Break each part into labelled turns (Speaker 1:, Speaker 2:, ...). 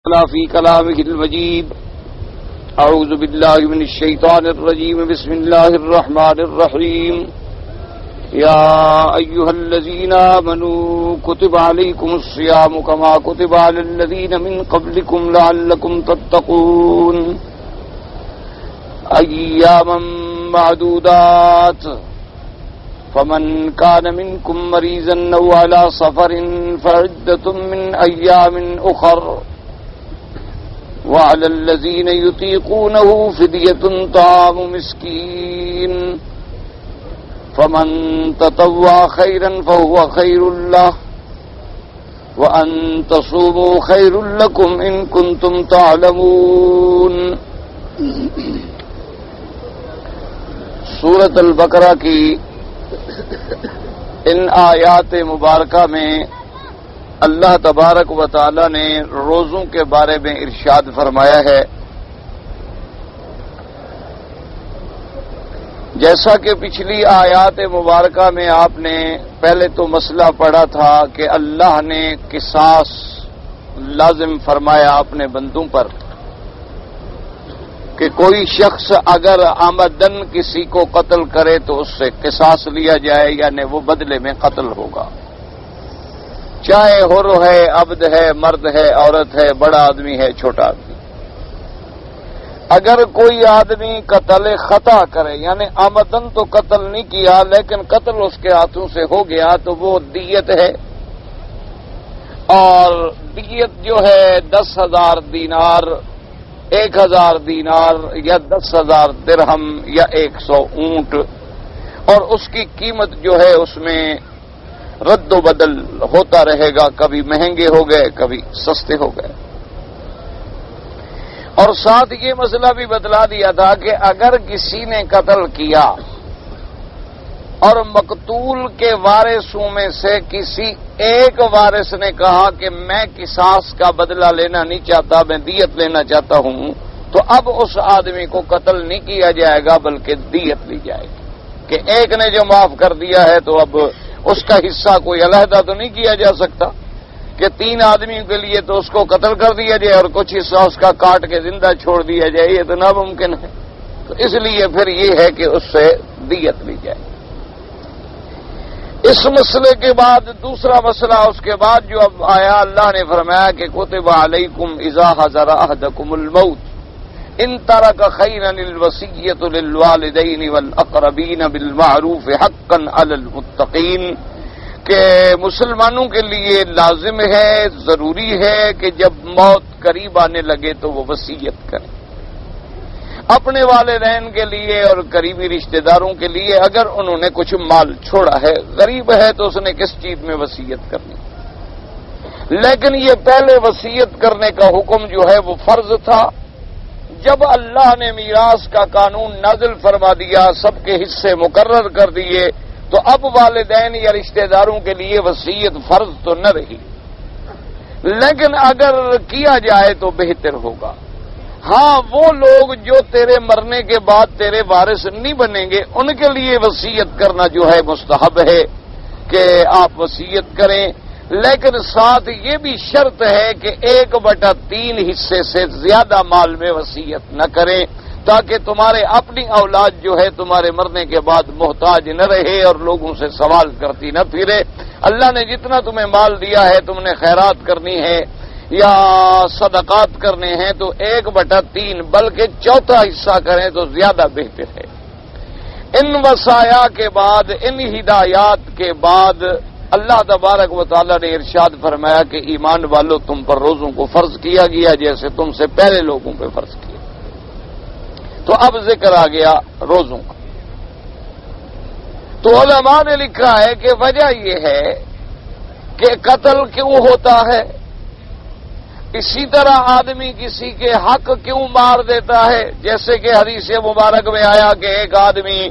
Speaker 1: في كلامه المجيد. أعوذ بالله من الشيطان الرجيم. بسم الله الرحمن الرحيم. يا أيها الذين آمنوا كتب عليكم الصيام كما كتب على الذين من قبلكم لعلكم تتقون أياما معدودات فمن كان منكم مريضا أو على سفر فعدة من أيام أخر وعلى الذين يطيقونه فدية طعام مسكين فمن تطوع خيرا فهو خير له وأن تصوموا خير لكم إن كنتم تعلمون. سورۃ البقرہ کی ان آیات مبارکہ میں اللہ تبارک و تعالی نے روزوں کے بارے میں ارشاد فرمایا ہے. جیسا کہ پچھلی آیات مبارکہ میں آپ نے پہلے تو مسئلہ پڑھا تھا کہ اللہ نے قصاص لازم فرمایا اپنے بندوں پر کہ کوئی شخص اگر آمدن کسی کو قتل کرے تو اس سے قصاص لیا جائے، یعنی وہ بدلے میں قتل ہوگا، چاہے حر ہے، عبد ہے، مرد ہے، عورت ہے، بڑا آدمی ہے، چھوٹا آدمی. اگر کوئی آدمی قتل خطا کرے، یعنی آمدن تو قتل نہیں کیا لیکن قتل اس کے ہاتھوں سے ہو گیا، تو وہ دیت ہے، اور دیت جو ہے 10,000 دینار، 1,000 دینار یا 10,000 درہم یا 100 اونٹ، اور اس کی قیمت جو ہے اس میں رد و بدل ہوتا رہے گا، کبھی مہنگے ہو گئے، کبھی سستے ہو گئے. اور ساتھ یہ مسئلہ بھی بتلا دیا تھا کہ اگر کسی نے قتل کیا اور مقتول کے وارثوں میں سے کسی ایک وارث نے کہا کہ میں قصاص کا بدلہ لینا نہیں چاہتا، میں دیت لینا چاہتا ہوں، تو اب اس آدمی کو قتل نہیں کیا جائے گا بلکہ دیت لی جائے گی. کہ ایک نے جو معاف کر دیا ہے تو اب اس کا حصہ کوئی علیحدہ تو نہیں کیا جا سکتا کہ 3 آدمیوں کے لیے تو اس کو قتل کر دیا جائے اور کچھ حصہ اس کا کاٹ کے زندہ چھوڑ دیا جائے، یہ تو ناممکن ہے. تو اس لیے پھر یہ ہے کہ اس سے دیت لی جائے. اس مسئلے کے بعد دوسرا مسئلہ اس کے بعد جو اب آیا، اللہ نے فرمایا کہ کتب علیکم اذا حضر احدکم الموت ان ترک خیرا الوصیۃ للوالدین والاقربین بالمعروف حقا علی المتقین، کہ مسلمانوں کے لیے لازم ہے، ضروری ہے کہ جب موت قریب آنے لگے تو وہ وصیت کریں اپنے والدین کے لیے اور قریبی رشتہ داروں کے لیے. اگر انہوں نے کچھ مال چھوڑا ہے، غریب ہے، تو اس نے کس چیز میں وصیت کرنی. لیکن یہ پہلے وصیت کرنے کا حکم جو ہے وہ فرض تھا. جب اللہ نے میراث کا قانون نازل فرما دیا، سب کے حصے مقرر کر دیے، تو اب والدین یا رشتہ داروں کے لیے وصیت فرض تو نہ رہی، لیکن اگر کیا جائے تو بہتر ہوگا. ہاں، وہ لوگ جو تیرے مرنے کے بعد تیرے وارث نہیں بنیں گے، ان کے لیے وصیت کرنا جو ہے مستحب ہے کہ آپ وصیت کریں، لیکن ساتھ یہ بھی شرط ہے کہ 1/3 حصے سے زیادہ مال میں وصیت نہ کریں، تاکہ تمہارے اپنی اولاد جو ہے تمہارے مرنے کے بعد محتاج نہ رہے اور لوگوں سے سوال کرتی نہ پھرے. اللہ نے جتنا تمہیں مال دیا ہے، تم نے خیرات کرنی ہے یا صدقات کرنے ہیں، تو 1/3 بلکہ 1/4 حصہ کریں تو زیادہ بہتر ہے. ان وصایا کے بعد، ان ہدایات کے بعد اللہ تبارک و تعالی نے ارشاد فرمایا کہ ایمان والو، تم پر روزوں کو فرض کیا گیا جیسے تم سے پہلے لوگوں پہ فرض کیا. تو اب ذکر آ گیا روزوں کا. تو علماء نے لکھا ہے کہ وجہ یہ ہے کہ قتل کیوں ہوتا ہے، اسی طرح آدمی کسی کے حق کیوں مار دیتا ہے. جیسے کہ حدیث مبارک میں آیا کہ ایک آدمی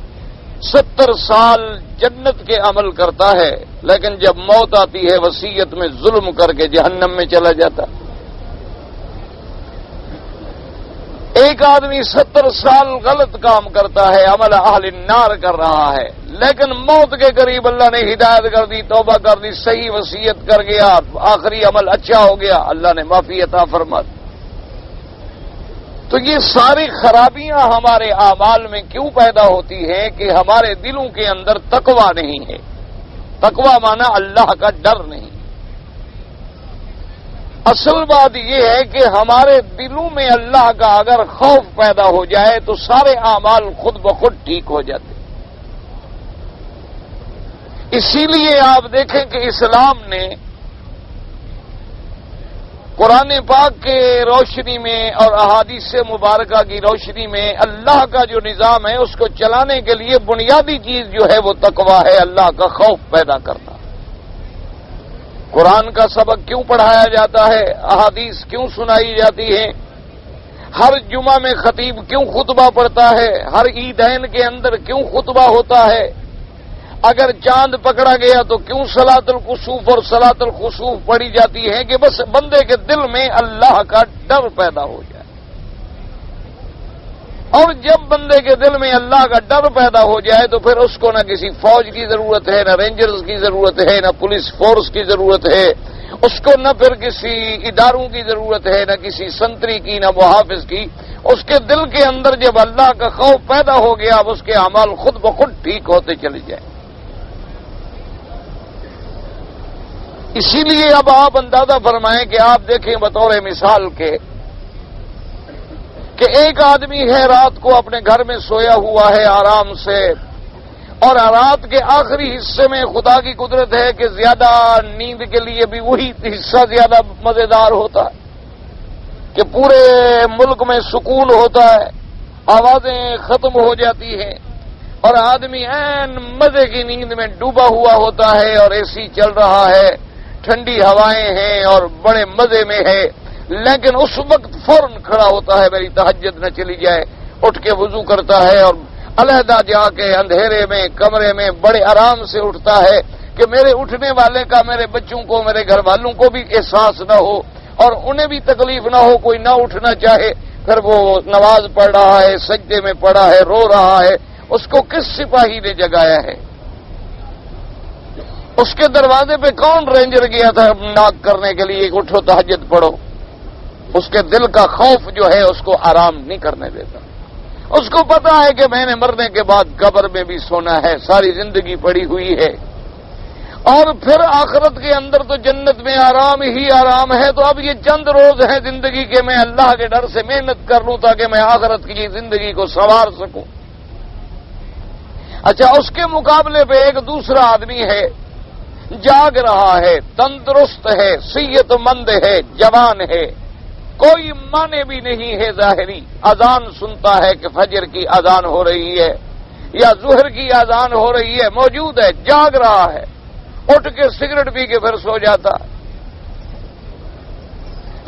Speaker 1: 70 سال جنت کے عمل کرتا ہے، لیکن جب موت آتی ہے وصیت میں ظلم کر کے جہنم میں چلا جاتا. ایک آدمی 70 سال غلط کام کرتا ہے، عمل اہل النار کر رہا ہے، لیکن موت کے قریب اللہ نے ہدایت کر دی، توبہ کر دی، صحیح وصیت کر گیا، آخری عمل اچھا ہو گیا، اللہ نے معافی عطا فرما دی. تو یہ ساری خرابیاں ہمارے اعمال میں کیوں پیدا ہوتی ہیں کہ ہمارے دلوں کے اندر تقویٰ نہیں ہے. تقویٰ مانا اللہ کا ڈر نہیں. اصل بات یہ ہے کہ ہمارے دلوں میں اللہ کا اگر خوف پیدا ہو جائے تو سارے اعمال خود بخود ٹھیک ہو جاتے. اسی لیے آپ دیکھیں کہ اسلام نے قرآن پاک کے روشنی میں اور احادیث مبارکہ کی روشنی میں اللہ کا جو نظام ہے اس کو چلانے کے لیے بنیادی چیز جو ہے وہ تقویٰ ہے، اللہ کا خوف پیدا کرنا. قرآن کا سبق کیوں پڑھایا جاتا ہے، احادیث کیوں سنائی جاتی ہیں، ہر جمعہ میں خطیب کیوں خطبہ پڑھتا ہے، ہر عیدین کے اندر کیوں خطبہ ہوتا ہے، اگر چاند پکڑا گیا تو کیوں صلاۃ الکسوف اور صلاۃ الخسوف پڑھی جاتی ہے کہ بس بندے کے دل میں اللہ کا ڈر پیدا ہو جائے. اور جب بندے کے دل میں اللہ کا ڈر پیدا ہو جائے تو پھر اس کو نہ کسی فوج کی ضرورت ہے، نہ رینجرز کی ضرورت ہے، نہ پولیس فورس کی ضرورت ہے، اس کو نہ پھر کسی اداروں کی ضرورت ہے، نہ کسی سنتری کی، نہ محافظ کی. اس کے دل کے اندر جب اللہ کا خوف پیدا ہو گیا اب اس کے اعمال خود بخود ٹھیک ہوتے چلے جائیں. اسی لیے اب آپ اندازہ فرمائیں کہ آپ دیکھیں بطور مثال کے کہ ایک آدمی ہے رات کو اپنے گھر میں سویا ہوا ہے آرام سے، اور رات کے آخری حصے میں خدا کی قدرت ہے کہ زیادہ نیند کے لیے بھی وہی حصہ زیادہ مزیدار ہوتا ہے کہ پورے ملک میں سکون ہوتا ہے، آوازیں ختم ہو جاتی ہیں اور آدمی عین مزے کی نیند میں ڈوبا ہوا ہوتا ہے اور اے سی چل رہا ہے، ٹھنڈی ہوائیں ہیں اور بڑے مزے میں ہے. لیکن اس وقت فوراً کھڑا ہوتا ہے میری تہجد نہ چلی جائے، اٹھ کے وضو کرتا ہے اور علیحدہ جا کے اندھیرے میں کمرے میں بڑے آرام سے اٹھتا ہے کہ میرے اٹھنے والے کا میرے بچوں کو میرے گھر والوں کو بھی احساس نہ ہو اور انہیں بھی تکلیف نہ ہو، کوئی نہ اٹھنا چاہے. پھر وہ نماز پڑھ رہا ہے، سجدے میں پڑا ہے، رو رہا ہے. اس کو کس سپاہی نے جگایا ہے؟ اس کے دروازے پہ کون رینجر گیا تھا ناک کرنے کے لیے کہ اٹھو تہجد پڑھو؟ اس کے دل کا خوف جو ہے اس کو آرام نہیں کرنے دیتا. اس کو پتا ہے کہ میں نے مرنے کے بعد قبر میں بھی سونا ہے، ساری زندگی پڑی ہوئی ہے اور پھر آخرت کے اندر تو جنت میں آرام ہی آرام ہے. تو اب یہ چند روز ہیں زندگی کے، میں اللہ کے ڈر سے محنت کر لوں تاکہ میں آخرت کی زندگی کو سنوار سکوں. اچھا، اس کے مقابلے پہ ایک دوسرا آدمی ہے، جاگ رہا ہے، تندرست ہے، صحت مند ہے، جوان ہے، کوئی معنی بھی نہیں ہے ظاہری. اذان سنتا ہے کہ فجر کی اذان ہو رہی ہے یا ظہر کی اذان ہو رہی ہے، موجود ہے، جاگ رہا ہے، اٹھ کے سگریٹ پی کے پھر سو جاتا.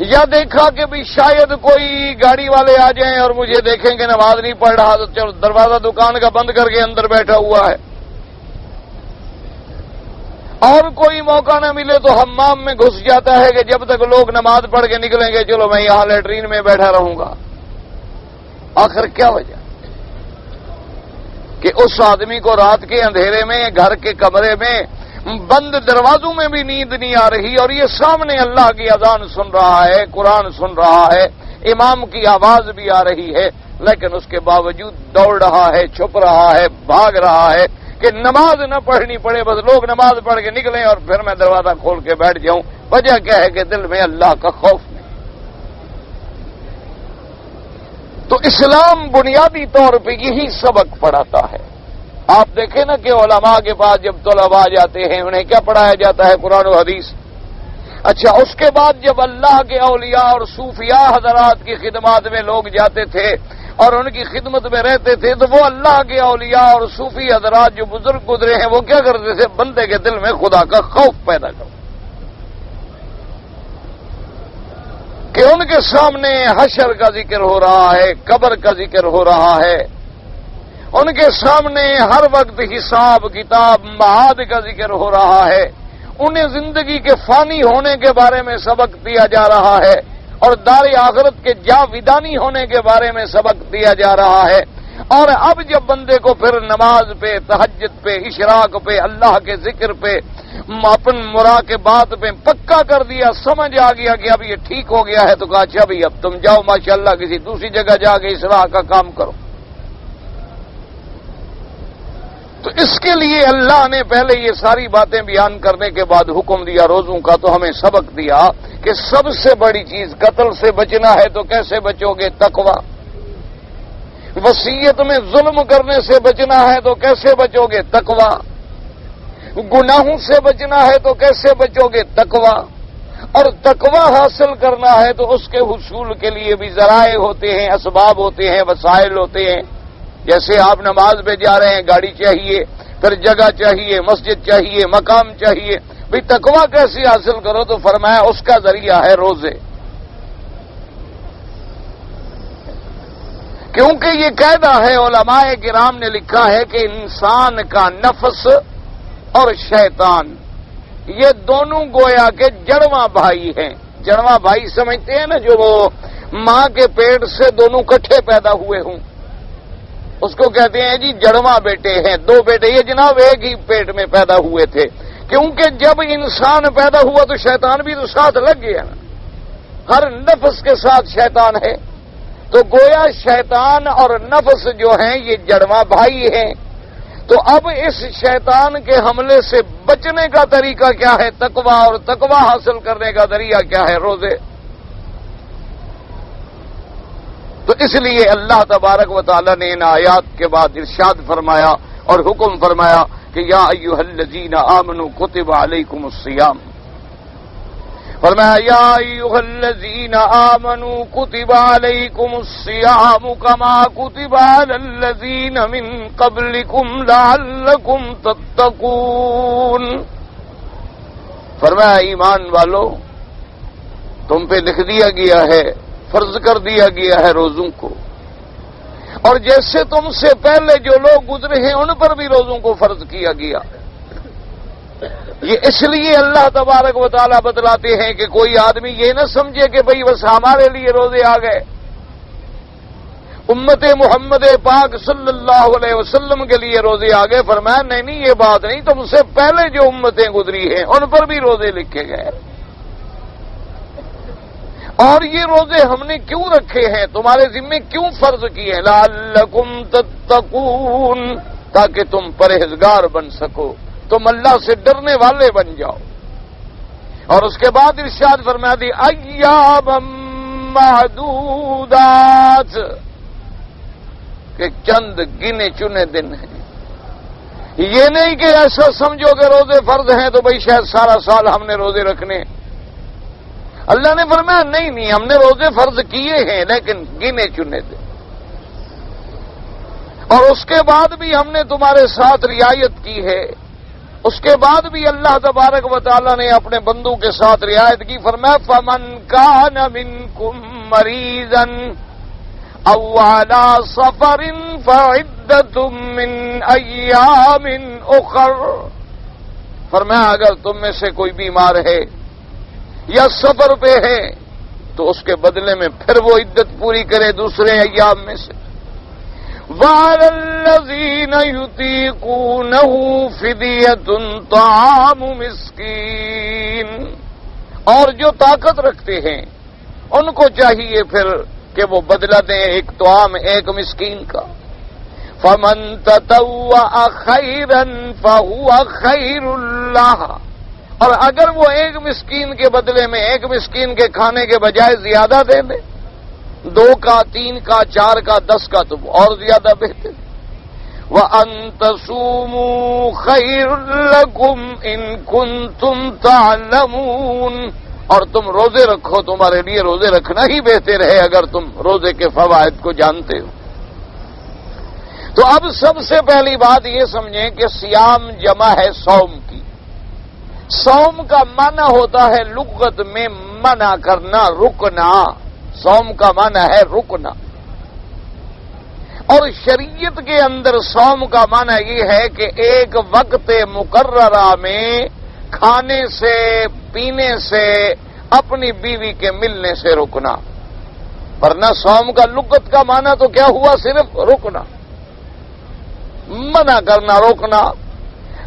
Speaker 1: یا دیکھا کہ بھی شاید کوئی گاڑی والے آ جائیں اور مجھے دیکھیں کہ نماز نہیں پڑھ رہا تو چلو دروازہ دکان کا بند کر کے اندر بیٹھا ہوا ہے. اور کوئی موقع نہ ملے تو حمام میں گھس جاتا ہے کہ جب تک لوگ نماز پڑھ کے نکلیں گے چلو میں یہاں لیٹرین میں بیٹھا رہوں گا. آخر کیا وجہ کہ اس آدمی کو رات کے اندھیرے میں گھر کے کمرے میں بند دروازوں میں بھی نیند نہیں آ رہی اور یہ سامنے اللہ کی اذان سن رہا ہے، قرآن سن رہا ہے، امام کی آواز بھی آ رہی ہے، لیکن اس کے باوجود دوڑ رہا ہے، چھپ رہا ہے، بھاگ رہا ہے کہ نماز نہ پڑھنی پڑے، بس لوگ نماز پڑھ کے نکلیں اور پھر میں دروازہ کھول کے بیٹھ جاؤں. وجہ کیا ہے کہ دل میں اللہ کا خوف نہیں. تو اسلام بنیادی طور پہ یہی سبق پڑھاتا ہے. آپ دیکھیں نا کہ علماء کے پاس جب طلباء جاتے ہیں انہیں کیا پڑھایا جاتا ہے؟ قرآن و حدیث. اچھا، اس کے بعد جب اللہ کے اولیاء اور صوفیاء حضرات کی خدمات میں لوگ جاتے تھے اور ان کی خدمت میں رہتے تھے تو وہ اللہ کے اولیاء اور صوفی حضرات جو بزرگ گزرے ہیں وہ کیا کرتے تھے؟ بندے کے دل میں خدا کا خوف پیدا کرتے کہ ان کے سامنے حشر کا ذکر ہو رہا ہے، قبر کا ذکر ہو رہا ہے، ان کے سامنے ہر وقت حساب کتاب معاد کا ذکر ہو رہا ہے، انہیں زندگی کے فانی ہونے کے بارے میں سبق دیا جا رہا ہے اور دار آخرت کے جاودانی ہونے کے بارے میں سبق دیا جا رہا ہے. اور اب جب بندے کو پھر نماز پہ، تہجد پہ، اشراق پہ، اللہ کے ذکر پہ اپن مراقبات پہ پکا کر دیا، سمجھ آ گیا کہ اب یہ ٹھیک ہو گیا ہے، تو کہا اچھا بھائی اب تم جاؤ ماشاءاللہ کسی دوسری جگہ جا کے اصلاح کا کام کرو۔ تو اس کے لیے اللہ نے پہلے یہ ساری باتیں بیان کرنے کے بعد حکم دیا روزوں کا، تو ہمیں سبق دیا کہ سب سے بڑی چیز قتل سے بچنا ہے، تو کیسے بچو گے؟ تقوی۔ وصیت میں ظلم کرنے سے بچنا ہے تو کیسے بچو گے؟ تقوی۔ گناہوں سے بچنا ہے تو کیسے بچو گے؟ تقوی۔ اور تقوی حاصل کرنا ہے تو اس کے حصول کے لیے بھی ذرائع ہوتے ہیں، اسباب ہوتے ہیں، وسائل ہوتے ہیں۔ جیسے آپ نماز پہ جا رہے ہیں، گاڑی چاہیے، پھر جگہ چاہیے، مسجد چاہیے، مقام چاہیے، بھئی تقوی کیسے حاصل کرو؟ تو فرمایا اس کا ذریعہ ہے روزے، کیونکہ یہ قاعدہ ہے، علماء کرام نے لکھا ہے کہ انسان کا نفس اور شیطان یہ دونوں گویا کے جڑواں بھائی ہیں۔ جڑواں بھائی سمجھتے ہیں نا، جو وہ ماں کے پیٹ سے دونوں کٹھے پیدا ہوئے ہوں، اس کو کہتے ہیں جی جڑواں بیٹے ہیں، دو بیٹے، یہ جناب ایک ہی پیٹ میں پیدا ہوئے تھے، کیونکہ جب انسان پیدا ہوا تو شیطان بھی تو ساتھ لگ گیا نا، ہر نفس کے ساتھ شیطان ہے، تو گویا شیطان اور نفس جو ہیں یہ جڑواں بھائی ہیں۔ تو اب اس شیطان کے حملے سے بچنے کا طریقہ کیا ہے؟ تقوی، اور تقوی حاصل کرنے کا ذریعہ کیا ہے؟ روزے۔ تو اس لیے اللہ تبارک و تعالی نے ان آیات کے بعد ارشاد فرمایا اور حکم فرمایا کہ یا ایھا الذین آمنوا کتب علیکم الصیام، فرمایا یا ایھا الذین آمنوا کتب علیکم الصیام کما کتب علی الذین من قبلکم لعلکم تتقون، فرمایا ایمان والو تم پہ لکھ دیا گیا ہے، فرض کر دیا گیا ہے روزوں کو، اور جیسے تم سے پہلے جو لوگ گزرے ہیں ان پر بھی روزوں کو فرض کیا گیا۔ یہ اس لیے اللہ تبارک و تعالیٰ بتلاتے ہیں کہ کوئی آدمی یہ نہ سمجھے کہ بھئی بس ہمارے لیے روزے آ گئے، امت محمد پاک صلی اللہ علیہ وسلم کے لیے روزے آ گئے۔ فرمایا نہیں یہ بات نہیں، تم سے پہلے جو امتیں گزری ہیں ان پر بھی روزے لکھے گئے، اور یہ روزے ہم نے کیوں رکھے ہیں، تمہارے ذمہ کیوں فرض کیے ہیں؟ لعلکم تتقون، تاکہ تم پرہیزگار بن سکو، تم اللہ سے ڈرنے والے بن جاؤ۔ اور اس کے بعد ارشاد فرما دی ایاما معدودات، کہ چند گنے چنے دن ہیں، یہ نہیں کہ ایسا سمجھو کہ روزے فرض ہیں تو بھئی شاید سارا سال ہم نے روزے رکھنے۔ اللہ نے فرمایا نہیں ہم نے روزے فرض کیے ہیں لیکن گنے چنے دن، اور اس کے بعد بھی ہم نے تمہارے ساتھ رعایت کی ہے، اس کے بعد بھی اللہ تبارک و تعالیٰ نے اپنے بندوں کے ساتھ رعایت کی۔ فرمایا فمن کان منکم مریضا او علی سفر فعدۃ من ایام اخر، فرمایا اگر تم میں سے کوئی بیمار ہے یا سفر پہ ہے تو اس کے بدلے میں پھر وہ عدت پوری کرے دوسرے ایام میں سے۔ وَعَلَى الَّذِينَ يُطِيقُونَهُ فِدْيَةٌ طَعَامُ مِسْكِينٍ، اور جو طاقت رکھتے ہیں ان کو چاہیے پھر کہ وہ بدلہ دیں ایک طعام ایک مسکین کا۔ فَمَن تَطَوَّعَ خَيْرًا فَهُوَ خَيْرٌ لَّهُ، اور اگر وہ ایک مسکین کے بدلے میں ایک مسکین کے کھانے کے بجائے زیادہ دے دے، 2 کا 3 کا 4 کا 10 کا، تو اور زیادہ بہتر۔ وَأَن تَصُومُوا خَيْرٌ لَّكُمْ إِن كُنتُمْ تَعْلَمُونَ، اور تم روزے رکھو، تمہارے لیے روزے رکھنا ہی بہتر ہے اگر تم روزے کے فوائد کو جانتے ہو۔ تو اب سب سے پہلی بات یہ سمجھیں کہ صیام جمع ہے صوم کی۔ صوم کا معنی ہوتا ہے لغت میں منع کرنا، رکنا، صوم کا معنی ہے رکنا، اور شریعت کے اندر صوم کا معنی یہ ہے کہ ایک وقت مقررہ میں کھانے سے پینے سے اپنی بیوی کے ملنے سے رکنا، ورنہ صوم کا لغت کا معنی تو کیا ہوا؟ صرف رکنا، منع کرنا، روکنا۔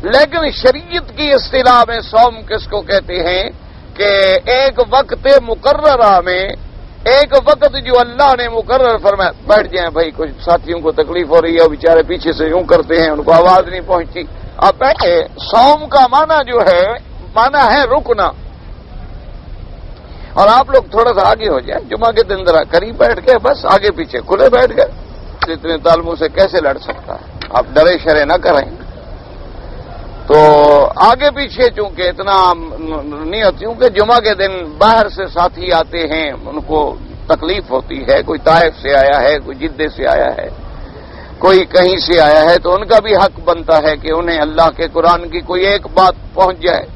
Speaker 1: لیکن شریعت کی اصطلاح میں صوم کس کو کہتے ہیں کہ ایک وقت مقررہ میں، ایک وقت جو اللہ نے مقرر فرمایا، بیٹھ جائیں بھائی، کچھ ساتھیوں کو تکلیف ہو رہی ہے، بیچارے پیچھے سے یوں کرتے ہیں، ان کو آواز نہیں پہنچتی، آپ بیٹھے۔ صوم کا معنی جو ہے، معنی ہے رکنا۔ اور آپ لوگ تھوڑا سا آگے ہو جائیں، جمعہ کے دن ذرا قریب بیٹھ گئے، بس آگے پیچھے کھلے بیٹھ گئے، اتنے طالبوں سے کیسے لڑ سکتا ہے؟ آپ ڈرے شرے نہ کریں۔ تو آگے پیچھے چونکہ اتنا نہیں ہوتی، کیونکہ جمعہ کے دن باہر سے ساتھی آتے ہیں، ان کو تکلیف ہوتی ہے، کوئی طائف سے آیا ہے، کوئی جدے سے آیا ہے، کوئی کہیں سے آیا ہے، تو ان کا بھی حق بنتا ہے کہ انہیں اللہ کے قرآن کی کوئی ایک بات پہنچ جائے۔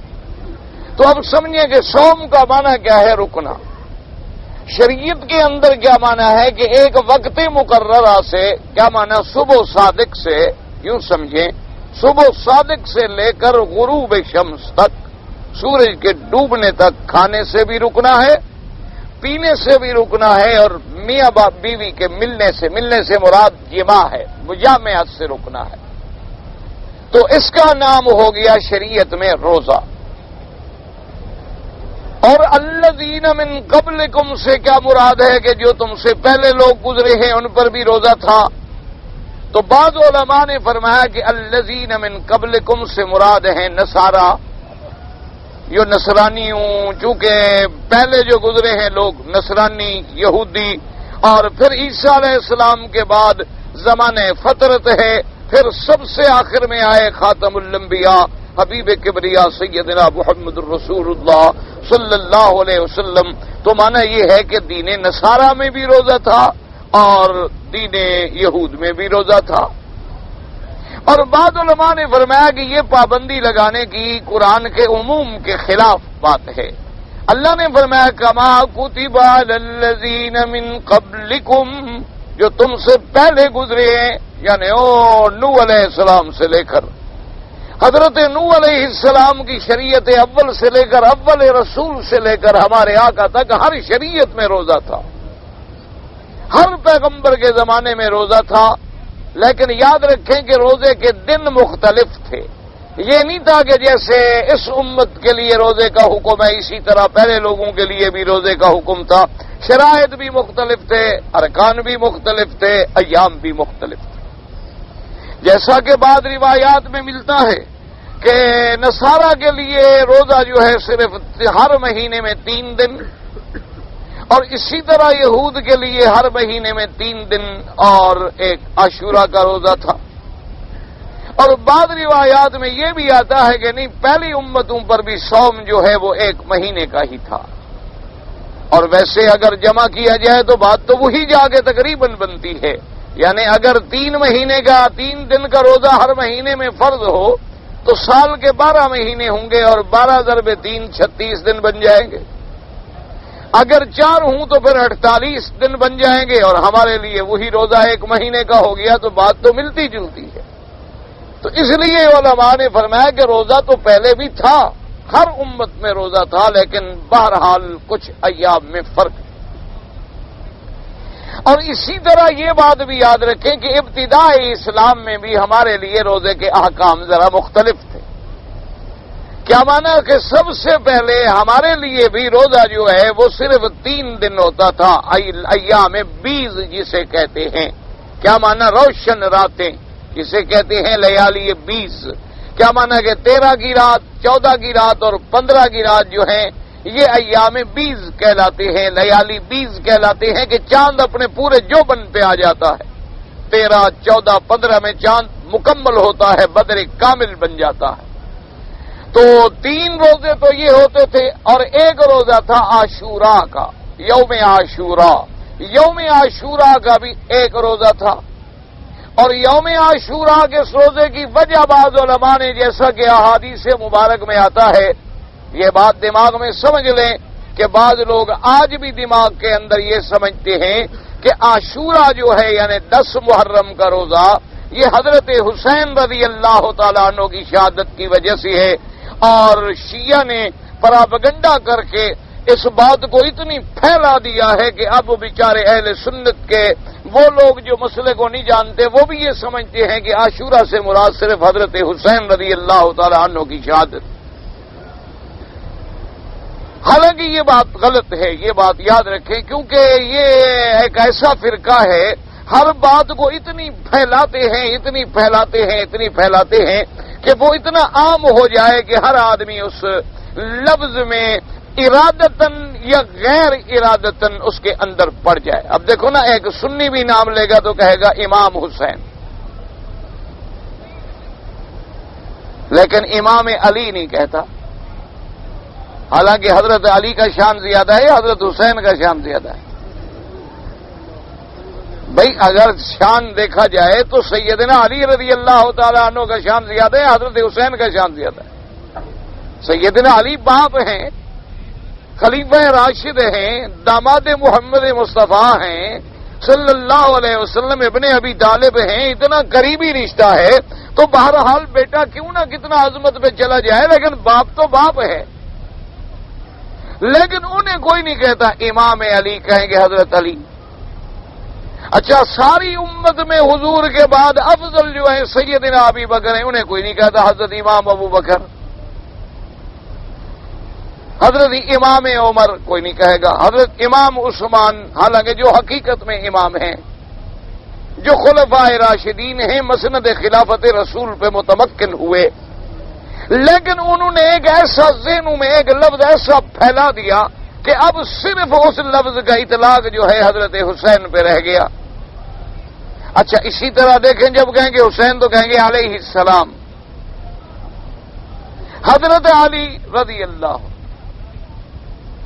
Speaker 1: تو اب سمجھیں کہ صوم کا معنی کیا ہے؟ رکنا۔ شریعت کے اندر کیا معنی ہے کہ ایک وقت مقررہ سے، کیا معنی؟ صبح صادق سے، یوں سمجھیں صبح صادق سے لے کر غروب شمس تک، سورج کے ڈوبنے تک کھانے سے بھی رکنا ہے، پینے سے بھی رکنا ہے، اور میاں باپ بیوی کے ملنے سے مراد جماع ہے، مجامعت سے رکنا ہے۔ تو اس کا نام ہو گیا شریعت میں روزہ۔ اور الذین من قبلکم سے کیا مراد ہے کہ جو تم سے پہلے لوگ گزرے ہیں ان پر بھی روزہ تھا؟ تو بعض علماء نے فرمایا کہ الذین من قبلکم سے مراد ہیں نصارا، جو نصرانی ہوں، چونکہ پہلے جو گزرے ہیں لوگ نصرانی، یہودی، اور پھر عیسیٰ علیہ السلام کے بعد زمانے فطرت ہے، پھر سب سے آخر میں آئے خاتم الانبیاء حبیب کبریا سیدنا محمد الرسول اللہ صلی اللہ علیہ وسلم۔ تو معنی یہ ہے کہ دین نصارہ میں بھی روزہ تھا اور دین یہود میں بھی روزہ تھا۔ اور بعض علماء نے فرمایا کہ یہ پابندی لگانے کی قرآن کے عموم کے خلاف بات ہے۔ اللہ نے فرمایا کما کتب علی الذین من قبلکم، جو تم سے پہلے گزرے ہیں، یعنی نوح علیہ السلام سے لے کر حضرت نوح علیہ السلام کی شریعت اول سے لے کر اول رسول سے لے کر ہمارے آقا تک ہر شریعت میں روزہ تھا، ہر پیغمبر کے زمانے میں روزہ تھا۔ لیکن یاد رکھیں کہ روزے کے دن مختلف تھے، یہ نہیں تھا کہ جیسے اس امت کے لیے روزے کا حکم ہے اسی طرح پہلے لوگوں کے لیے بھی روزے کا حکم تھا، شرائط بھی مختلف تھے، ارکان بھی مختلف تھے، ایام بھی مختلف تھے۔ جیسا کہ بعض روایات میں ملتا ہے کہ نصارہ کے لیے روزہ جو ہے صرف ہر مہینے میں 3 دن، اور اسی طرح یہود کے لیے ہر مہینے میں 3 دن اور ایک عاشورہ کا روزہ تھا۔ اور بعض روایات میں یہ بھی آتا ہے کہ نہیں، پہلی امتوں پر بھی صوم جو ہے وہ 1 مہینے کا ہی تھا، اور ویسے اگر جمع کیا جائے تو بات تو وہی جا کے تقریباً بنتی ہے، یعنی اگر 3 مہینے کا 3 دن کا روزہ ہر مہینے میں فرض ہو تو سال کے 12 مہینے ہوں گے، اور 12 ضرب 3 36 دن بن جائیں گے۔ اگر 4 ہوں تو پھر 48 دن بن جائیں گے، اور ہمارے لیے وہی روزہ 1 مہینے کا ہو گیا، تو بات تو ملتی جلتی ہے۔ تو اس لیے علماء نے فرمایا کہ روزہ تو پہلے بھی تھا، ہر امت میں روزہ تھا، لیکن بہرحال کچھ ایام میں فرق ہے۔ اور اسی طرح یہ بات بھی یاد رکھیں کہ ابتدائی اسلام میں بھی ہمارے لیے روزے کے احکام ذرا مختلف تھے۔ کیا مانا کہ سب سے پہلے ہمارے لیے بھی روزہ جو ہے وہ صرف 3 دن ہوتا تھا، ایام بیض جسے کہتے ہیں۔ کیا مانا؟ روشن راتیں جسے کہتے ہیں لیالی بیض۔ کیا مانا کہ 13 کی رات، 14 کی رات اور 15 کی رات جو ہیں یہ ایام بیض کہلاتے ہیں، لیالی بیض کہلاتے ہیں کہ چاند اپنے پورے جوبن پہ آ جاتا ہے۔ 13، 14، 15 میں چاند مکمل ہوتا ہے، بدر کامل بن جاتا ہے۔ تو 3 روزے تو یہ ہوتے تھے، اور ایک روزہ تھا عاشورہ کا، یوم عاشورہ۔ یوم عاشورہ کا بھی ایک روزہ تھا، اور یوم عاشورہ کے اس روزے کی وجہ بعض علماء نے، جیسا کہ احادیث مبارک میں آتا ہے، یہ بات دماغ میں سمجھ لیں کہ بعض لوگ آج بھی دماغ کے اندر یہ سمجھتے ہیں کہ عاشورہ جو ہے یعنی 10 محرم کا روزہ یہ حضرت حسین رضی اللہ تعالیٰ عنہ کی شہادت کی وجہ سے ہے، اور شیعہ نے پراپگنڈا کر کے اس بات کو اتنی پھیلا دیا ہے کہ اب بیچارے اہل سنت کے وہ لوگ جو مسئلے کو نہیں جانتے وہ بھی یہ سمجھتے ہیں کہ عاشورہ سے مراد صرف حضرت حسین رضی اللہ تعالی عنہ کی شہادت. حالانکہ یہ بات غلط ہے، یہ بات یاد رکھیں، کیونکہ یہ ایک ایسا فرقہ ہے ہر بات کو اتنی پھیلاتے ہیں کہ وہ اتنا عام ہو جائے کہ ہر آدمی اس لفظ میں ارادتن یا غیر ارادتن اس کے اندر پڑ جائے. اب دیکھو نا، ایک سنی بھی نام لے گا تو کہے گا امام حسین، لیکن امام علی نہیں کہتا. حالانکہ حضرت علی کا شان زیادہ ہے یا حضرت حسین کا شان زیادہ ہے؟ بھائی اگر شان دیکھا جائے تو سیدنا علی رضی اللہ تعالیٰ عنہ کا شان زیادہ ہے، حضرت حسین کا شان زیادہ ہے. سیدنا علی باپ ہیں، خلیفہ راشد ہیں، داماد محمد مصطفیٰ ہیں صلی اللہ علیہ وسلم، ابن ابی طالب ہیں، اتنا قریبی رشتہ ہے. تو بہرحال بیٹا کیوں نہ کتنا عظمت پہ چلا جائے، لیکن باپ تو باپ ہے. لیکن انہیں کوئی نہیں کہتا امام علی، کہیں گے حضرت علی. اچھا، ساری امت میں حضور کے بعد افضل جو ہے سیدنا ابی بکر ہیں، انہیں کوئی نہیں کہتا حضرت امام ابو بکر. حضرت امام عمر کوئی نہیں کہے گا. حضرت امام عثمان، حالانکہ جو حقیقت میں امام ہیں، جو خلفائے راشدین ہیں، مسند خلافت رسول پہ متمکن ہوئے، لیکن انہوں نے ایک ایسا ذہنوں میں ایک لفظ ایسا پھیلا دیا کہ اب صرف اس لفظ کا اطلاق جو ہے حضرت حسین پہ رہ گیا. اچھا، اسی طرح دیکھیں، جب کہیں گے حسین تو کہیں گے علیہ السلام. حضرت علی رضی اللہ،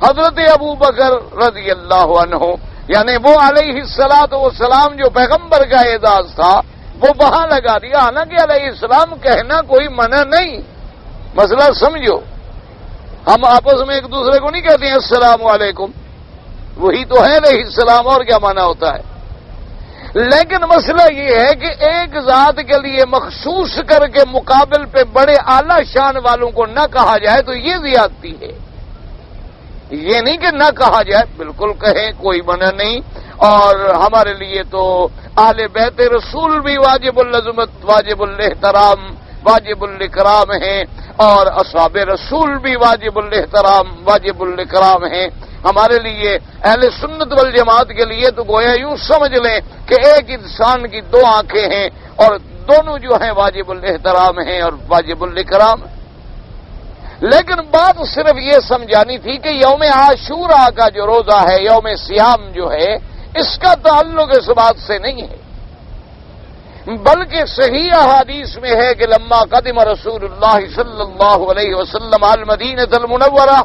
Speaker 1: حضرت ابو بکر رضی اللہ عنہ، یعنی وہ علیہ السلام جو پیغمبر کا اعزاز تھا وہ وہاں لگا دیا. حالانکہ علیہ السلام کہنا کوئی منع نہیں. مسئلہ سمجھو، ہم آپس میں ایک دوسرے کو نہیں کہتے ہیں السلام علیکم، وہی تو ہے علیہ السلام، اور کیا معنی ہوتا ہے. لیکن مسئلہ یہ ہے کہ ایک ذات کے لیے مخصوص کر کے مقابل پہ بڑے اعلی شان والوں کو نہ کہا جائے تو یہ زیادتی ہے. یہ نہیں کہ نہ کہا جائے، بالکل کہیں، کوئی منع نہیں. اور ہمارے لیے تو اہل بیت رسول بھی واجب العظمت، واجب الاحترام، واجب الاکرام ہیں، اور اصحاب رسول بھی واجب الاحترام، واجب الاکرام ہیں. ہمارے لیے اہل سنت والجماعت کے لیے تو گویا یوں سمجھ لیں کہ ایک انسان کی دو آنکھیں ہیں اور دونوں جو ہیں واجب الاحترام ہیں اور واجب الاکرام. لیکن بات صرف یہ سمجھانی تھی کہ یوم عاشورہ کا جو روزہ ہے، یوم سیام جو ہے، اس کا تعلق اس بات سے نہیں ہے، بلکہ صحیح احادیث میں ہے کہ لما قدم رسول اللہ صلی اللہ علیہ وسلم المدینہ المنورہ،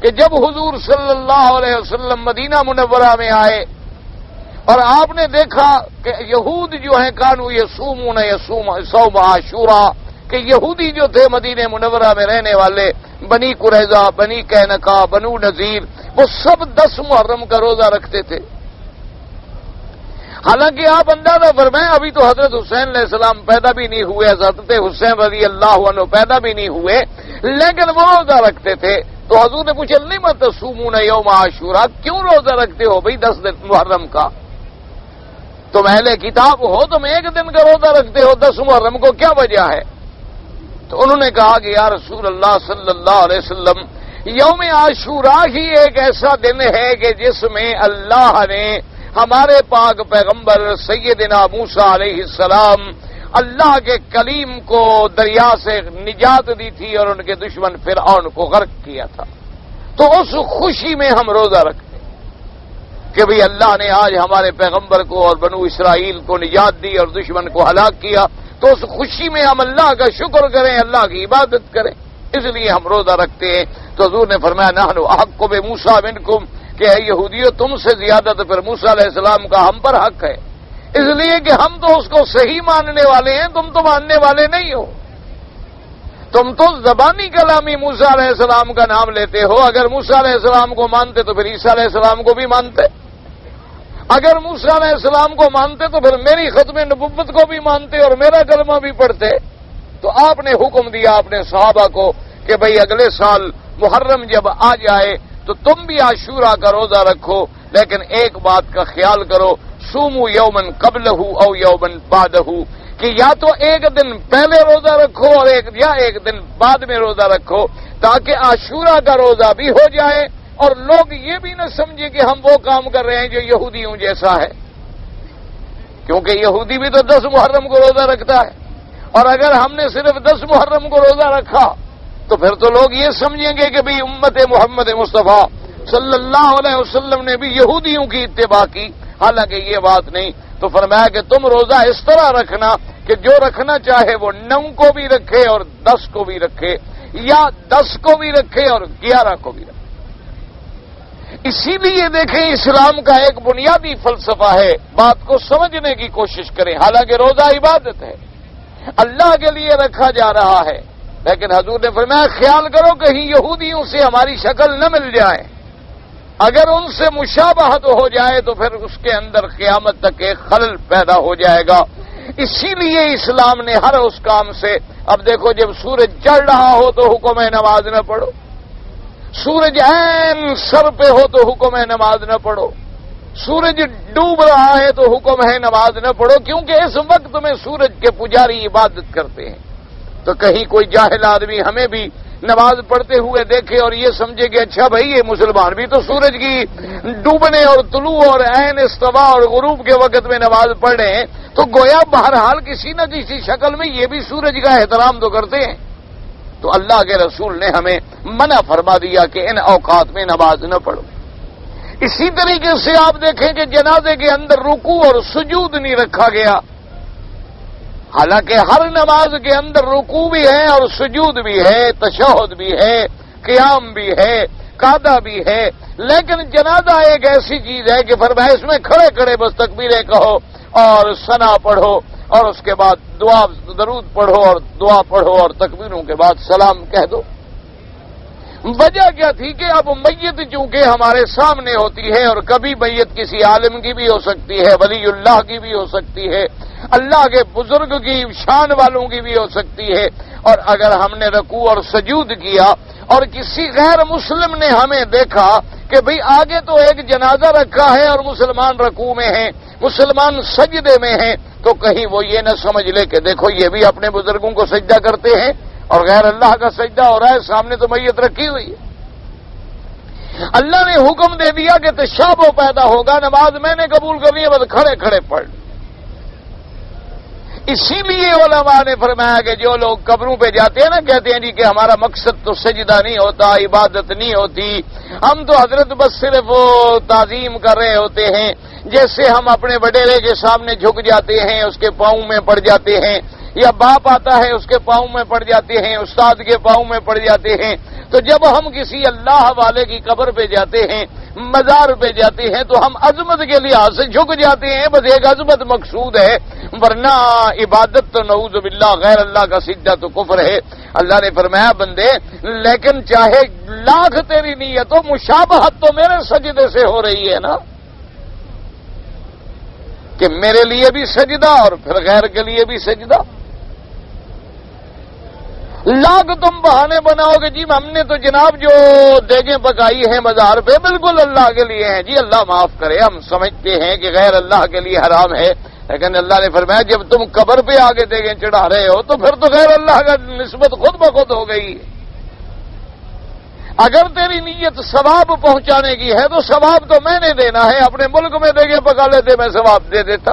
Speaker 1: کہ جب حضور صلی اللہ علیہ وسلم مدینہ منورہ میں آئے اور آپ نے دیکھا کہ یہود جو ہیں کانو یصومون صوم عاشورہ، کہ یہودی جو تھے مدینہ منورہ میں رہنے والے، بنی قریظہ، بنی قینقاع، بنو نذیر، وہ سب 10 محرم کا روزہ رکھتے تھے. حالانکہ آپ اندازہ فرمائیں ابھی تو حضرت حسین علیہ السلام پیدا بھی نہیں ہوئے، حضرت حسین رضی اللہ عنہ پیدا بھی نہیں ہوئے، لیکن وہ روزہ رکھتے تھے. تو حضور نے پوچھا لم تصومون یوم عاشورہ، کیوں روزہ رکھتے ہو بھائی 10 محرم کا؟ تم اہل کتاب ہو، تم ایک دن کا روزہ رکھتے ہو 10 محرم کو، کیا وجہ ہے؟ تو انہوں نے کہا کہ یا رسول اللہ صلی اللہ علیہ وسلم، یوم عاشورہ ہی ایک ایسا دن ہے کہ جس میں اللہ نے ہمارے پاک پیغمبر سیدنا موسیٰ علیہ السلام اللہ کے کلیم کو دریا سے نجات دی تھی اور ان کے دشمن فرعون کو غرق کیا تھا. تو اس خوشی میں ہم روزہ رکھتے کہ بھئی اللہ نے آج ہمارے پیغمبر کو اور بنو اسرائیل کو نجات دی اور دشمن کو ہلاک کیا، تو اس خوشی میں ہم اللہ کا شکر کریں، اللہ کی عبادت کریں، اس لیے ہم روزہ رکھتے ہیں. تو حضور نے فرمایا نحن احق بموسیٰ منکم، کہ اے یہودیو تم سے زیادہ تو پھر موسیٰ علیہ السلام کا ہم پر حق ہے، اس لیے کہ ہم تو اس کو صحیح ماننے والے ہیں، تم تو ماننے والے نہیں ہو. تم تو زبانی کلامی موسیٰ علیہ السلام کا نام لیتے ہو. اگر موسیٰ علیہ السلام کو مانتے تو پھر عیسیٰ علیہ السلام کو بھی مانتے، اگر موسیٰ علیہ السلام کو مانتے تو پھر میری ختم نبوت کو بھی مانتے اور میرا کلمہ بھی پڑھتے. تو آپ نے حکم دیا اپنے صحابہ کو کہ بھئی اگلے سال محرم جب آ جائے تو تم بھی عاشورہ کا روزہ رکھو، لیکن ایک بات کا خیال کرو، سومو یومن قبلہ او یومن بعدہ، کہ یا تو ایک دن پہلے روزہ رکھو اور ایک دن بعد میں روزہ رکھو، تاکہ عاشورہ کا روزہ بھی ہو جائے اور لوگ یہ بھی نہ سمجھیں کہ ہم وہ کام کر رہے ہیں جو یہودیوں جیسا ہے، کیونکہ یہودی بھی تو 10 محرم کو روزہ رکھتا ہے، اور اگر ہم نے صرف 10 محرم کو روزہ رکھا تو پھر تو لوگ یہ سمجھیں گے کہ بھی امت محمد مصطفیٰ صلی اللہ علیہ وسلم نے بھی یہودیوں کی اتباع کی، حالانکہ یہ بات نہیں۔ تو فرمایا کہ تم روزہ اس طرح رکھنا کہ جو رکھنا چاہے وہ 9 کو بھی رکھے اور 10 کو بھی رکھے، یا 10 کو بھی رکھے اور 11 کو بھی رکھے۔ اسی لیے دیکھیں اسلام کا ایک بنیادی فلسفہ ہے، بات کو سمجھنے کی کوشش کریں۔ حالانکہ روزہ عبادت ہے، اللہ کے لیے رکھا جا رہا ہے، لیکن حضور نے فرمایا خیال کرو کہیں یہودیوں سے ہماری شکل نہ مل جائے، اگر ان سے مشابہت ہو جائے تو پھر اس کے اندر قیامت تک ایک خلل پیدا ہو جائے گا۔ اسی لیے اسلام نے ہر اس کام سے، اب دیکھو جب سورج چڑھ رہا ہو تو حکم ہے نماز نہ پڑھو، سورج عین سر پہ ہو تو حکم ہے نماز نہ پڑھو، سورج ڈوب رہا ہے تو حکم ہے نماز نہ پڑھو، کیونکہ اس وقت میں سورج کے پجاری عبادت کرتے ہیں۔ تو کہیں کوئی جاہل آدمی ہمیں بھی نماز پڑھتے ہوئے دیکھے اور یہ سمجھے کہ اچھا بھائی یہ مسلمان بھی تو سورج کی ڈوبنے اور طلوع اور عین استوا اور غروب کے وقت میں نماز پڑھ رہے ہیں، تو گویا بہرحال کسی نہ کسی شکل میں یہ بھی سورج کا احترام تو کرتے ہیں۔ تو اللہ کے رسول نے ہمیں منع فرما دیا کہ ان اوقات میں نماز نہ پڑھو۔ اسی طریقے سے آپ دیکھیں کہ جنازے کے اندر رکوع اور سجود نہیں رکھا گیا، حالانکہ ہر نماز کے اندر رکوع بھی ہے اور سجود بھی ہے، تشہد بھی ہے، قیام بھی ہے، قعدہ بھی ہے، لیکن جنازہ ایک ایسی چیز ہے کہ فرمایا اس میں کھڑے کھڑے بس تکبیریں کہو اور ثنا پڑھو اور اس کے بعد دعا درود پڑھو اور دعا پڑھو اور تکبیروں کے بعد سلام کہہ دو۔ وجہ کیا تھی کہ اب میت چونکہ ہمارے سامنے ہوتی ہے، اور کبھی میت کسی عالم کی بھی ہو سکتی ہے، ولی اللہ کی بھی ہو سکتی ہے، اللہ کے بزرگ کی شان والوں کی بھی ہو سکتی ہے، اور اگر ہم نے رکوع اور سجود کیا اور کسی غیر مسلم نے ہمیں دیکھا کہ بھئی آگے تو ایک جنازہ رکھا ہے اور مسلمان رکوع میں ہیں، مسلمان سجدے میں ہیں، تو کہیں وہ یہ نہ سمجھ لے کہ دیکھو یہ بھی اپنے بزرگوں کو سجدہ کرتے ہیں اور غیر اللہ کا سجدہ ہو رہا ہے، سامنے تو میت رکھی ہوئی ہے۔ اللہ نے حکم دے دیا کہ تشابہ پیدا ہوگا، نماز میں نے قبول کرنی ہے، بس کھڑے کھڑے پڑھ۔ اسی لیے علماء نے فرمایا کہ جو لوگ قبروں پہ جاتے ہیں نا، کہتے ہیں جی کہ ہمارا مقصد تو سجدہ نہیں ہوتا، عبادت نہیں ہوتی، ہم تو حضرت بس صرف وہ تعظیم کر رہے ہوتے ہیں، جیسے ہم اپنے وڈیرے کے سامنے جھک جاتے ہیں، اس کے پاؤں میں پڑ جاتے ہیں، یا باپ آتا ہے اس کے پاؤں میں پڑ جاتے ہیں، استاد کے پاؤں میں پڑ جاتے ہیں۔ تو جب ہم کسی اللہ والے کی قبر پہ جاتے ہیں، مزار پہ جاتے ہیں، تو ہم عظمت کے لحاظ سے جھک جاتے ہیں، بس ایک عظمت مقصود ہے، ورنہ عبادت تو نعوذ باللہ غیر اللہ کا سجدہ تو کفر ہے۔ اللہ نے فرمایا بندے لیکن چاہے لاکھ تیری نیت ہو، مشابہت تو میرے سجدے سے ہو رہی ہے نا، کہ میرے لیے بھی سجدہ اور پھر غیر کے لیے بھی سجدہ۔ لاکھ تم بہانے بناؤ گے جی ہم نے تو جناب جو دیگیں پکائی ہیں مزار پہ بالکل اللہ کے لیے ہیں، جی اللہ معاف کرے، ہم سمجھتے ہیں کہ غیر اللہ کے لیے حرام ہے، لیکن اللہ نے فرمایا جب تم قبر پہ آگے دیگیں چڑھا رہے ہو تو پھر تو غیر اللہ کا نسبت خود بخود ہو گئی۔ اگر تیری نیت ثواب پہنچانے کی ہے تو ثواب تو میں نے دینا ہے، اپنے ملک میں دیگیں پکا لیتے میں ثواب دے دیتا،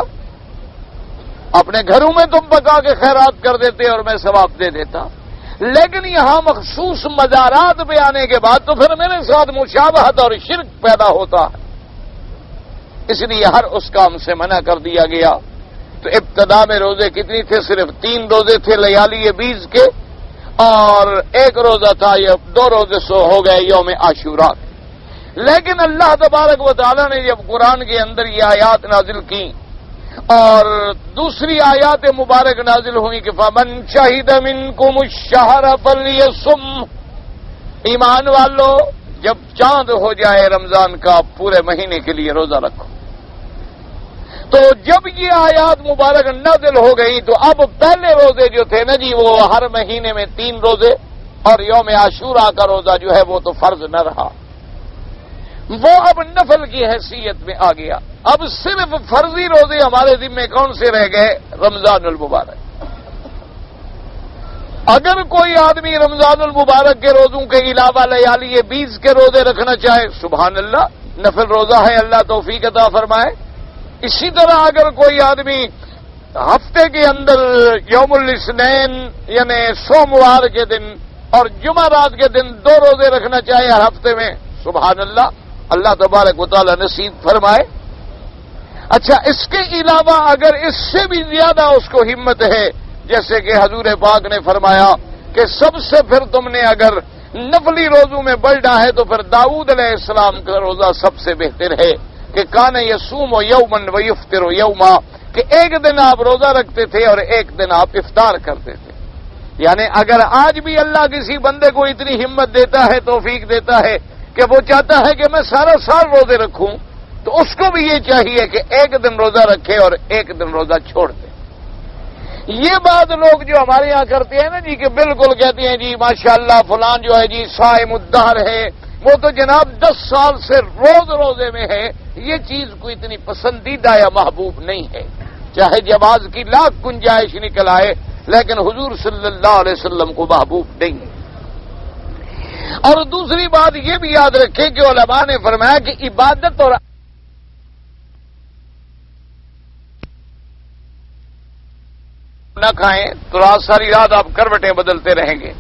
Speaker 1: اپنے گھروں میں تم پکا کے خیرات کر دیتے اور میں ثواب دے دیتا، لیکن یہاں مخصوص مزارات پہ آنے کے بعد تو پھر میرے ساتھ مشابہت اور شرک پیدا ہوتا ہے، اس لیے ہر اس کام سے منع کر دیا گیا۔ تو ابتدا میں روزے کتنی تھے؟ صرف 3 روزے تھے لیالی 20 کے، اور 1 روزہ تھا، یہ 2 روزے سو ہو گئے یوم عاشوراء۔ لیکن اللہ تبارک و تعالی نے جب قرآن کے اندر یہ آیات نازل کی اور دوسری آیات مبارک نازل ہوئی کہ فمن شہد منکم الشہر فلیصم، ایمان والو جب چاند ہو جائے رمضان کا پورے مہینے کے لیے روزہ رکھو۔ تو جب یہ آیات مبارک نازل ہو گئی تو اب پہلے روزے جو تھے نا جی وہ ہر مہینے میں 3 روزے، اور یوم عاشوراء کا روزہ جو ہے وہ تو فرض نہ رہا۔ وہ اب نفل کی حیثیت میں آ گیا. اب صرف فرضی روزے ہمارے ذمے کون سے رہ گئے؟ رمضان المبارک. اگر کوئی آدمی رمضان المبارک کے روزوں کے علاوہ لیالی 20 کے روزے رکھنا چاہے، سبحان اللہ، نفل روزہ ہے، اللہ توفیق عطا فرمائے. اسی طرح اگر کوئی آدمی ہفتے کے اندر یوم الاثنین یعنی سوموار کے دن اور جمعرات کے دن 2 روزے رکھنا چاہے ہر ہفتے میں، سبحان اللہ، اللہ تبارک و تعالی نصیب فرمائے. اچھا، اس کے علاوہ اگر اس سے بھی زیادہ اس کو ہمت ہے، جیسے کہ حضور پاک نے فرمایا کہ سب سے پھر تم نے اگر نفلی روزوں میں بڑھنا ہے تو پھر داؤد علیہ السلام کا روزہ سب سے بہتر ہے کہ کان یصوم یوما و یفطر یوما، کہ ایک دن آپ روزہ رکھتے تھے اور ایک دن آپ افطار کرتے تھے. یعنی اگر آج بھی اللہ کسی بندے کو اتنی ہمت دیتا ہے، توفیق دیتا ہے کہ وہ چاہتا ہے کہ میں سارا سال روزے رکھوں، تو اس کو بھی یہ چاہیے کہ ایک دن روزہ رکھے اور ایک دن روزہ چھوڑ دے. یہ بات لوگ جو ہمارے یہاں کرتے ہیں نا جی، کہ بالکل کہتے ہیں جی ماشاءاللہ فلان جو ہے جی صائم الدہر ہے، وہ تو جناب 10 سال سے روزے میں ہے. یہ چیز کوئی اتنی پسندیدہ یا محبوب نہیں ہے، چاہے جواز کی لاکھ گنجائش نکل آئے، لیکن حضور صلی اللہ علیہ وسلم کو محبوب نہیں. اور دوسری بات یہ بھی یاد رکھیں کہ علماء نے فرمایا کہ عبادت اور نہ کھائیں تو رات ساری رات آپ کروٹیں بدلتے رہیں گے،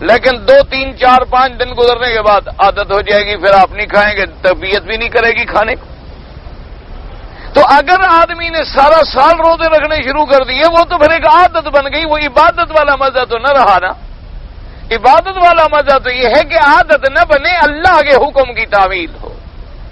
Speaker 1: لیکن 2 3 4 5 دن گزرنے کے بعد عادت ہو جائے گی، پھر آپ نہیں کھائیں گے، طبیعت بھی نہیں کرے گی کھانے کو. تو اگر آدمی نے سارا سال روزے رکھنے شروع کر دیے، وہ تو پھر ایک عادت بن گئی، وہ عبادت والا مزہ تو نہ رہا نا. عبادت والا مزہ تو یہ ہے کہ عادت نہ بنے، اللہ کے حکم کی تعمیل ہو.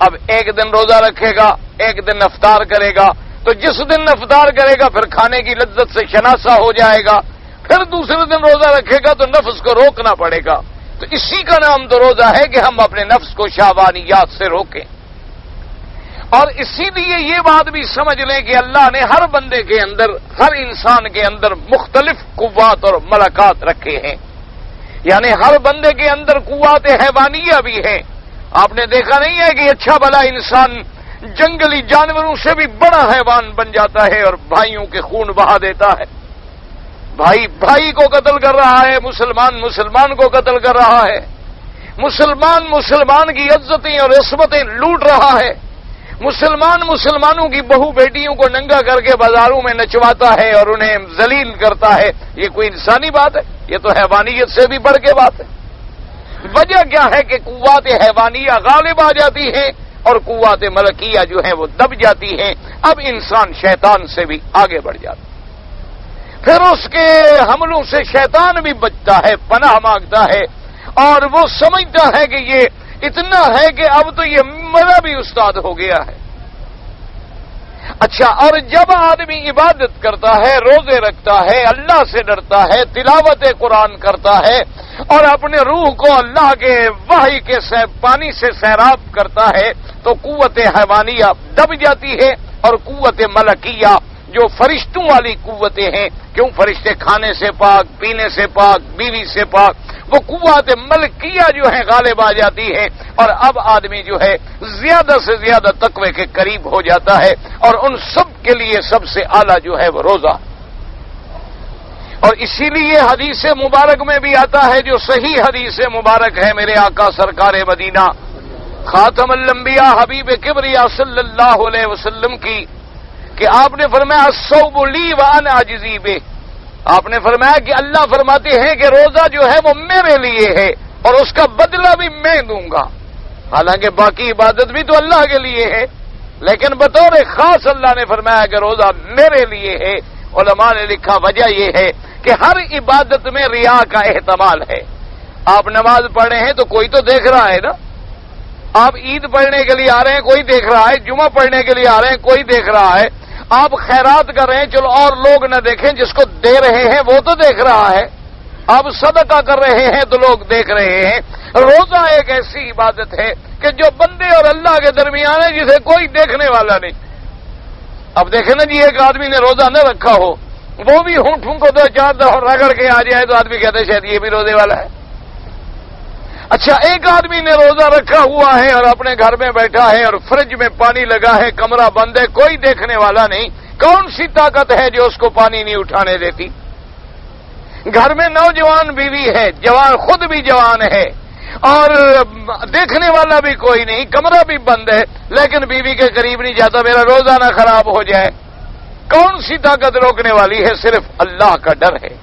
Speaker 1: اب ایک دن روزہ رکھے گا، ایک دن افطار کرے گا، تو جس دن افطار کرے گا پھر کھانے کی لذت سے شناسا ہو جائے گا، پھر دوسرے دن روزہ رکھے گا تو نفس کو روکنا پڑے گا. تو اسی کا نام تو روزہ ہے کہ ہم اپنے نفس کو شہوانیات سے روکیں. اور اسی لیے یہ بات بھی سمجھ لیں کہ اللہ نے ہر بندے کے اندر، ہر انسان کے اندر مختلف قوات اور ملکات رکھے ہیں. یعنی ہر بندے کے اندر قوات حیوانیہ بھی ہیں. آپ نے دیکھا نہیں ہے کہ اچھا بھلا انسان جنگلی جانوروں سے بھی بڑا حیوان بن جاتا ہے اور بھائیوں کے خون بہا دیتا ہے. بھائی کو قتل کر رہا ہے، مسلمان کو قتل کر رہا ہے، مسلمان کی عزتیں اور عصمتیں لوٹ رہا ہے، مسلمانوں کی بہو بیٹیوں کو ننگا کر کے بازاروں میں نچواتا ہے اور انہیں ذلیل کرتا ہے. یہ کوئی انسانی بات ہے؟ یہ تو حیوانیت سے بھی بڑھ کے بات ہے. وجہ کیا ہے کہ قوات حیوانیہ غالب آ جاتی ہیں اور قوات ملکیہ جو ہیں وہ دب جاتی ہیں. اب انسان شیطان سے بھی آگے بڑھ جاتا ہے، پھر اس کے حملوں سے شیطان بھی بچتا ہے، پناہ مانگتا ہے، اور وہ سمجھتا ہے کہ یہ اتنا ہے کہ اب تو یہ میرا بھی استاد ہو گیا ہے. اچھا، اور جب آدمی عبادت کرتا ہے، روزے رکھتا ہے، اللہ سے ڈرتا ہے، تلاوت قرآن کرتا ہے اور اپنے روح کو اللہ کے وحی کے پانی سے سیراب کرتا ہے، تو قوت حیوانیہ دب جاتی ہے اور قوت ملکیہ جو فرشتوں والی قوتیں ہیں، کیوں فرشتے کھانے سے پاک، پینے سے پاک، بیوی سے پاک، وہ قوت ملکیہ جو ہے غالب آ جاتی ہے اور اب آدمی جو ہے زیادہ سے زیادہ تقوی کے قریب ہو جاتا ہے. اور ان سب کے لیے سب سے اعلیٰ جو ہے وہ روزہ. اور اسی لیے حدیث مبارک میں بھی آتا ہے، جو صحیح حدیث مبارک ہے میرے آقا سرکار مدینہ خاتم الانبیاء حبیب کبریا صلی اللہ علیہ وسلم کی، کہ آپ نے فرمایا الصوم لی وانا اجزی بہ. آپ نے فرمایا کہ اللہ فرماتے ہیں کہ روزہ جو ہے وہ میرے لیے ہے اور اس کا بدلہ بھی میں دوں گا. حالانکہ باقی عبادت بھی تو اللہ کے لیے ہے، لیکن بطور خاص اللہ نے فرمایا کہ روزہ میرے لیے ہے. علماء نے لکھا وجہ یہ ہے کہ ہر عبادت میں ریا کا احتمال ہے. آپ نماز پڑھ رہے ہیں تو کوئی تو دیکھ رہا ہے نا، آپ عید پڑھنے کے لیے آ رہے ہیں کوئی دیکھ رہا ہے، جمعہ پڑھنے کے لیے آ رہے ہیں کوئی دیکھ رہا ہے، آپ خیرات کر رہے ہیں چلو اور لوگ نہ دیکھیں، جس کو دے رہے ہیں وہ تو دیکھ رہا ہے، آپ صدقہ کر رہے ہیں تو لوگ دیکھ رہے ہیں. روزہ ایک ایسی عبادت ہے کہ جو بندے اور اللہ کے درمیان ہے جسے کوئی دیکھنے والا نہیں. اب دیکھیں نا جی، ایک آدمی نے روزہ نہ رکھا ہو، وہ بھی ہونٹوں کو 2 4 دفعہ رگڑ کے آ جائے تو آدمی کہتے ہیں شاید یہ بھی روزے والا ہے. اچھا، ایک آدمی نے روزہ رکھا ہوا ہے اور اپنے گھر میں بیٹھا ہے اور فریج میں پانی لگا ہے، کمرہ بند ہے، کوئی دیکھنے والا نہیں، کون سی طاقت ہے جو اس کو پانی نہیں اٹھانے دیتی؟ گھر میں نوجوان بیوی ہے، جوان خود بھی جوان ہے اور دیکھنے والا بھی کوئی نہیں، کمرہ بھی بند ہے، لیکن بیوی کے قریب نہیں جاتا، میرا روزہ نہ خراب ہو جائے۔ کون سی طاقت روکنے والی ہے؟ صرف اللہ کا ڈر ہے،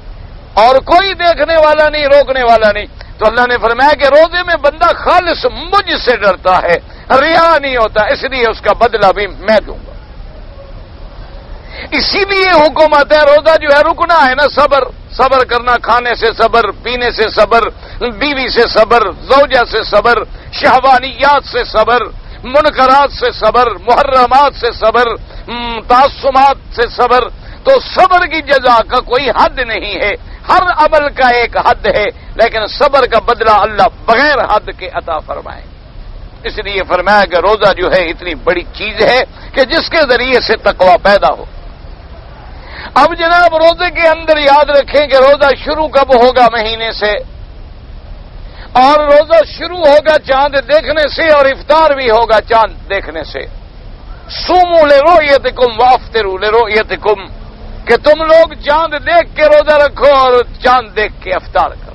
Speaker 1: اور کوئی دیکھنے والا نہیں، روکنے والا نہیں۔ تو اللہ نے فرمایا کہ روزے میں بندہ خالص مجھ سے ڈرتا ہے، ریا نہیں ہوتا، اس لیے اس کا بدلہ بھی میں دوں گا۔ اسی لیے حکومت ہے، روزہ جو ہے رکنا ہے نا، صبر کرنا، کھانے سے صبر، پینے سے صبر، بیوی سے صبر، زوجہ سے صبر، شہوانیات سے صبر، منکرات سے صبر، محرمات سے صبر، تعصبات سے صبر۔ تو صبر کی جزا کا کوئی حد نہیں ہے، ہر عمل کا ایک حد ہے، لیکن صبر کا بدلہ اللہ بغیر حد کے عطا فرمائے۔ اس لیے فرمایا کہ روزہ جو ہے اتنی بڑی چیز ہے کہ جس کے ذریعے سے تقوی پیدا ہو۔ اب جناب روزے کے اندر یاد رکھیں کہ روزہ شروع کب ہوگا؟ مہینے سے، اور روزہ شروع ہوگا چاند دیکھنے سے، اور افطار بھی ہوگا چاند دیکھنے سے۔ صوموا لرؤیتکم وافطروا لرؤیتکم، کہ تم لوگ چاند دیکھ کے روزہ رکھو اور چاند دیکھ کے افطار کرو۔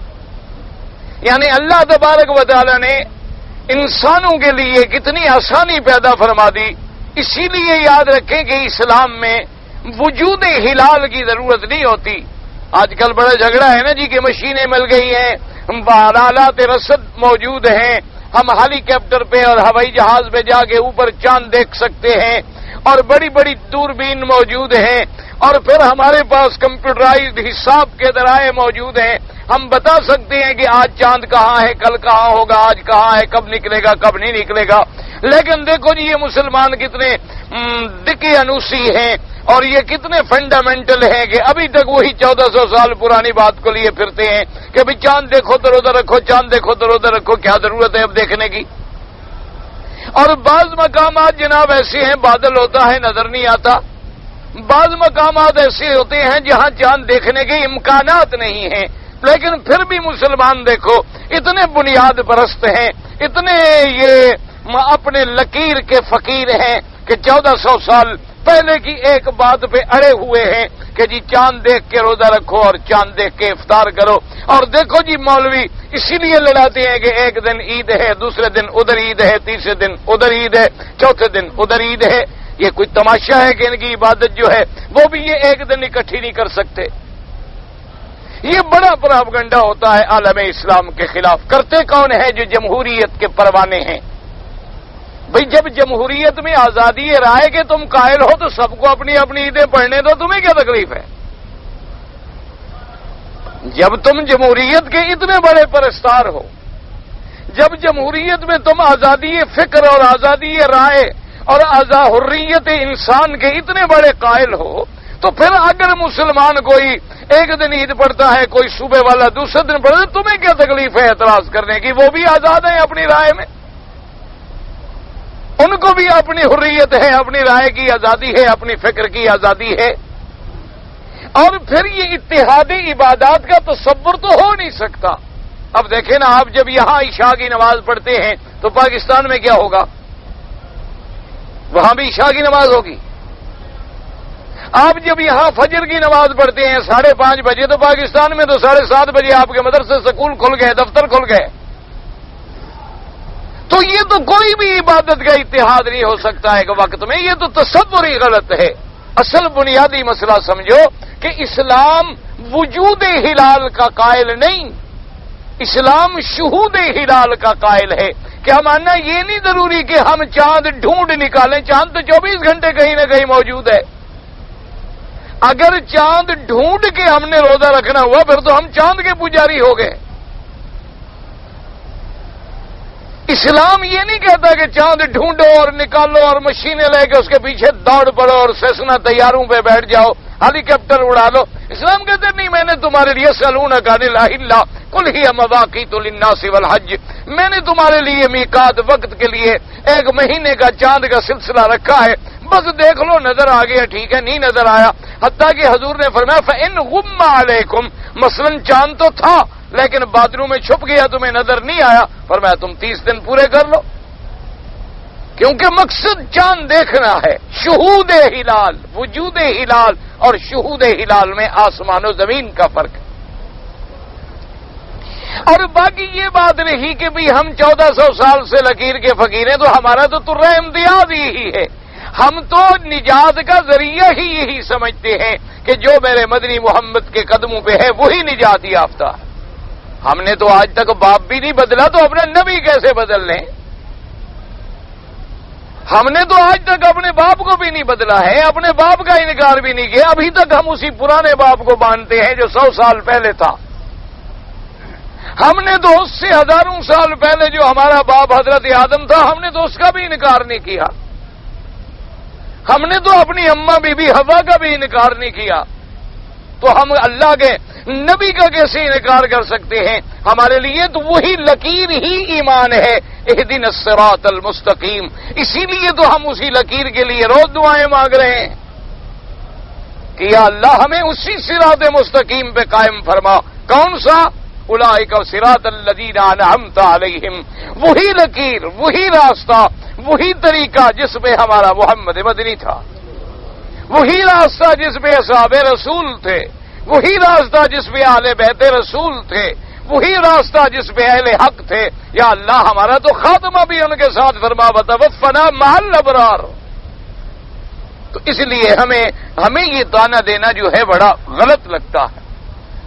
Speaker 1: یعنی اللہ تبارک و تعالی نے انسانوں کے لیے کتنی آسانی پیدا فرما دی۔ اسی لیے یاد رکھیں کہ اسلام میں وجود ہلال کی ضرورت نہیں ہوتی۔ آج کل بڑا جھگڑا ہے نا جی کہ مشینیں مل گئی ہیں، آلات رصد موجود ہیں، ہم ہیلی کاپٹر پہ اور ہوائی جہاز پہ جا کے اوپر چاند دیکھ سکتے ہیں، اور بڑی بڑی دوربین موجود ہیں، اور پھر ہمارے پاس کمپیوٹرائزڈ حساب کے ذرائع موجود ہیں، ہم بتا سکتے ہیں کہ آج چاند کہاں ہے، کل کہاں ہوگا، آج کہاں ہے، کب نکلے گا، کب نہیں نکلے گا۔ لیکن دیکھو جی یہ مسلمان کتنے دکی انوسی ہیں، اور یہ کتنے فنڈامنٹل ہیں کہ ابھی تک وہی 1400 سال پرانی بات کو لیے پھرتے ہیں کہ بھئی چاند دیکھو تو روزہ رکھو، چاند دیکھو تو روزہ رکھو۔ کیا ضرورت ہے اب دیکھنے کی؟ اور بعض مقامات جناب ایسے ہیں بادل ہوتا ہے نظر نہیں آتا، بعض مقامات ایسے ہوتے ہیں جہاں چاند دیکھنے کے امکانات نہیں ہیں، لیکن پھر بھی مسلمان دیکھو اتنے بنیاد پرست ہیں، اتنے یہ اپنے لکیر کے فقیر ہیں کہ 1400 سال پہلے کی ایک بات پہ اڑے ہوئے ہیں کہ جی چاند دیکھ کے روزہ رکھو اور چاند دیکھ کے افطار کرو۔ اور دیکھو جی مولوی اسی لیے لڑاتے ہیں کہ ایک دن عید ہے، دوسرے دن ادھر عید ہے، تیسرے دن ادھر عید ہے، چوتھے دن ادھر عید ہے۔ یہ کوئی تماشا ہے کہ ان کی عبادت جو ہے وہ بھی یہ ایک دن اکٹھی نہیں کر سکتے؟ یہ بڑا پروپیگنڈا ہوتا ہے عالم اسلام کے خلاف۔ کرتے کون ہیں؟ جو جمہوریت کے پروانے ہیں۔ بھئی جب جمہوریت میں آزادی رائے کے تم قائل ہو تو سب کو اپنی اپنی عیدیں پڑھنے دو، تمہیں کیا تکلیف ہے؟ جب تم جمہوریت کے اتنے بڑے پرستار ہو، جب جمہوریت میں تم آزادی فکر اور آزادی رائے اور حریت انسان کے اتنے بڑے قائل ہو، تو پھر اگر مسلمان کوئی ایک دن عید پڑھتا ہے، کوئی صبح والا دوسرے دن پڑھتا ہے، تمہیں کیا تکلیف ہے اعتراض کرنے کی؟ وہ بھی آزاد ہیں اپنی رائے میں، ان کو بھی اپنی حریت ہے، اپنی رائے کی آزادی ہے، اپنی فکر کی آزادی ہے۔ اور پھر یہ اتحادی عبادات کا تصور تو ہو نہیں سکتا۔ اب دیکھیں نا، آپ جب یہاں عشاء کی نماز پڑھتے ہیں تو پاکستان میں کیا ہوگا؟ وہاں بھی عشاء کی نماز ہوگی۔ آپ جب یہاں فجر کی نماز پڑھتے ہیں 5:30 بجے، تو پاکستان میں تو 7:30 بجے آپ کے مدرسے سکول کھل گئے، دفتر کھل گئے۔ تو یہ تو کوئی بھی عبادت کا اتحاد نہیں ہو سکتا ہے کہ وقت میں، یہ تو تصور ہی غلط ہے۔ اصل بنیادی مسئلہ سمجھو کہ اسلام وجود ہلال کا قائل نہیں، اسلام شہود ہلال کا قائل ہے۔ کیا ماننا یہ نہیں ضروری کہ ہم چاند ڈھونڈ نکالیں، چاند تو 24 گھنٹے کہیں نہ کہیں موجود ہے۔ اگر چاند ڈھونڈ کے ہم نے روزہ رکھنا ہوا پھر تو ہم چاند کے پجاری ہو گئے۔ اسلام یہ نہیں کہتا کہ چاند ڈھونڈو اور نکالو اور مشینیں لے کے اس کے پیچھے دوڑ پڑو اور سیسنا طیاروں پہ بیٹھ جاؤ، ہیلی کاپٹر اڑا لو۔ اسلام کہتے نہیں، میں نے تمہارے لیے سألونک عن الأہلہ قل ہی مواقیت للناس والحج، میں نے تمہارے لیے میقات وقت کے لیے 1 مہینے کا چاند کا سلسلہ رکھا ہے، بس دیکھ لو، نظر آ گیا ٹھیک ہے، نہیں نظر آیا۔ حتیٰ کہ حضور نے فرمایا فَإِنْ غُمَّ عَلَيْكُمْ، مثلا چاند تو تھا لیکن باتھ روم میں چھپ گیا تمہیں نظر نہیں آیا، فرمایا تم 30 دن پورے کر لو، کیونکہ مقصد چاند دیکھنا ہے۔ شہود ہلال، وجود ہلال اور شہود ہلال میں آسمان و زمین کا فرق ہے۔ اور باقی یہ بات نہیں کہ بھی ہم 1400 سال سے لکیر کے فقیر ہیں تو ہمارا تو ترہ امتیاز ہی ہے، ہم تو نجات کا ذریعہ ہی یہی سمجھتے ہیں کہ جو میرے مدنی محمد کے قدموں پہ ہے وہی نجات یافتہ ہے۔ ہم نے تو آج تک باپ بھی نہیں بدلا تو اپنے نبی کیسے بدل لیں؟ ہم نے تو آج تک اپنے باپ کو بھی نہیں بدلا ہے، اپنے باپ کا انکار بھی نہیں کیا، ابھی تک ہم اسی پرانے باپ کو مانتے ہیں جو 100 سال پہلے تھا۔ ہم نے تو اس سے ہزاروں سال پہلے جو ہمارا باپ حضرت آدم تھا، ہم نے تو اس کا بھی انکار نہیں کیا۔ ہم نے تو اپنی اماں بی بی حوا کا بھی انکار نہیں کیا، تو ہم اللہ کے نبی کا کیسے انکار کر سکتے ہیں؟ ہمارے لیے تو وہی لکیر ہی ایمان ہے، اہدنا الصراط المستقیم، اسی لیے تو ہم اسی لکیر کے لیے روز دعائیں مانگ رہے ہیں کہ یا اللہ ہمیں اسی صراط مستقیم پہ قائم فرما۔ کون سا؟ اولئک صراط الذین انعمت علیہم، وہی لکیر، وہی راستہ، وہی طریقہ جس پہ ہمارا محمد مدنی تھا، وہی راستہ جس پہ اصحاب رسول تھے، وہی راستہ جس پہ اہل بیت رسول تھے، وہی راستہ جس پہ اہل حق تھے۔ یا اللہ ہمارا تو خاتمہ بھی ان کے ساتھ فرما، وتوفنا مع الابرار۔ تو اس لیے ہمیں یہ تانا دینا جو ہے بڑا غلط لگتا ہے۔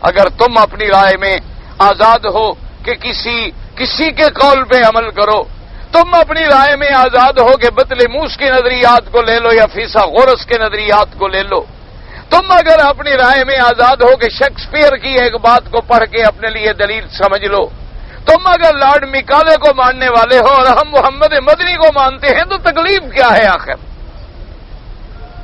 Speaker 1: اگر تم اپنی رائے میں آزاد ہو کہ کسی کے قول پہ عمل کرو، تم اپنی رائے میں آزاد ہو کہ بطلموس کے نظریات کو لے لو یا فیثاغورس کے نظریات کو لے لو، تم اگر اپنی رائے میں آزاد ہو کہ شیکسپیئر کی ایک بات کو پڑھ کے اپنے لیے دلیل سمجھ لو، تم اگر لارڈ میکالے کو ماننے والے ہو اور ہم محمد مدنی کو مانتے ہیں تو تکلیف کیا ہے آخر؟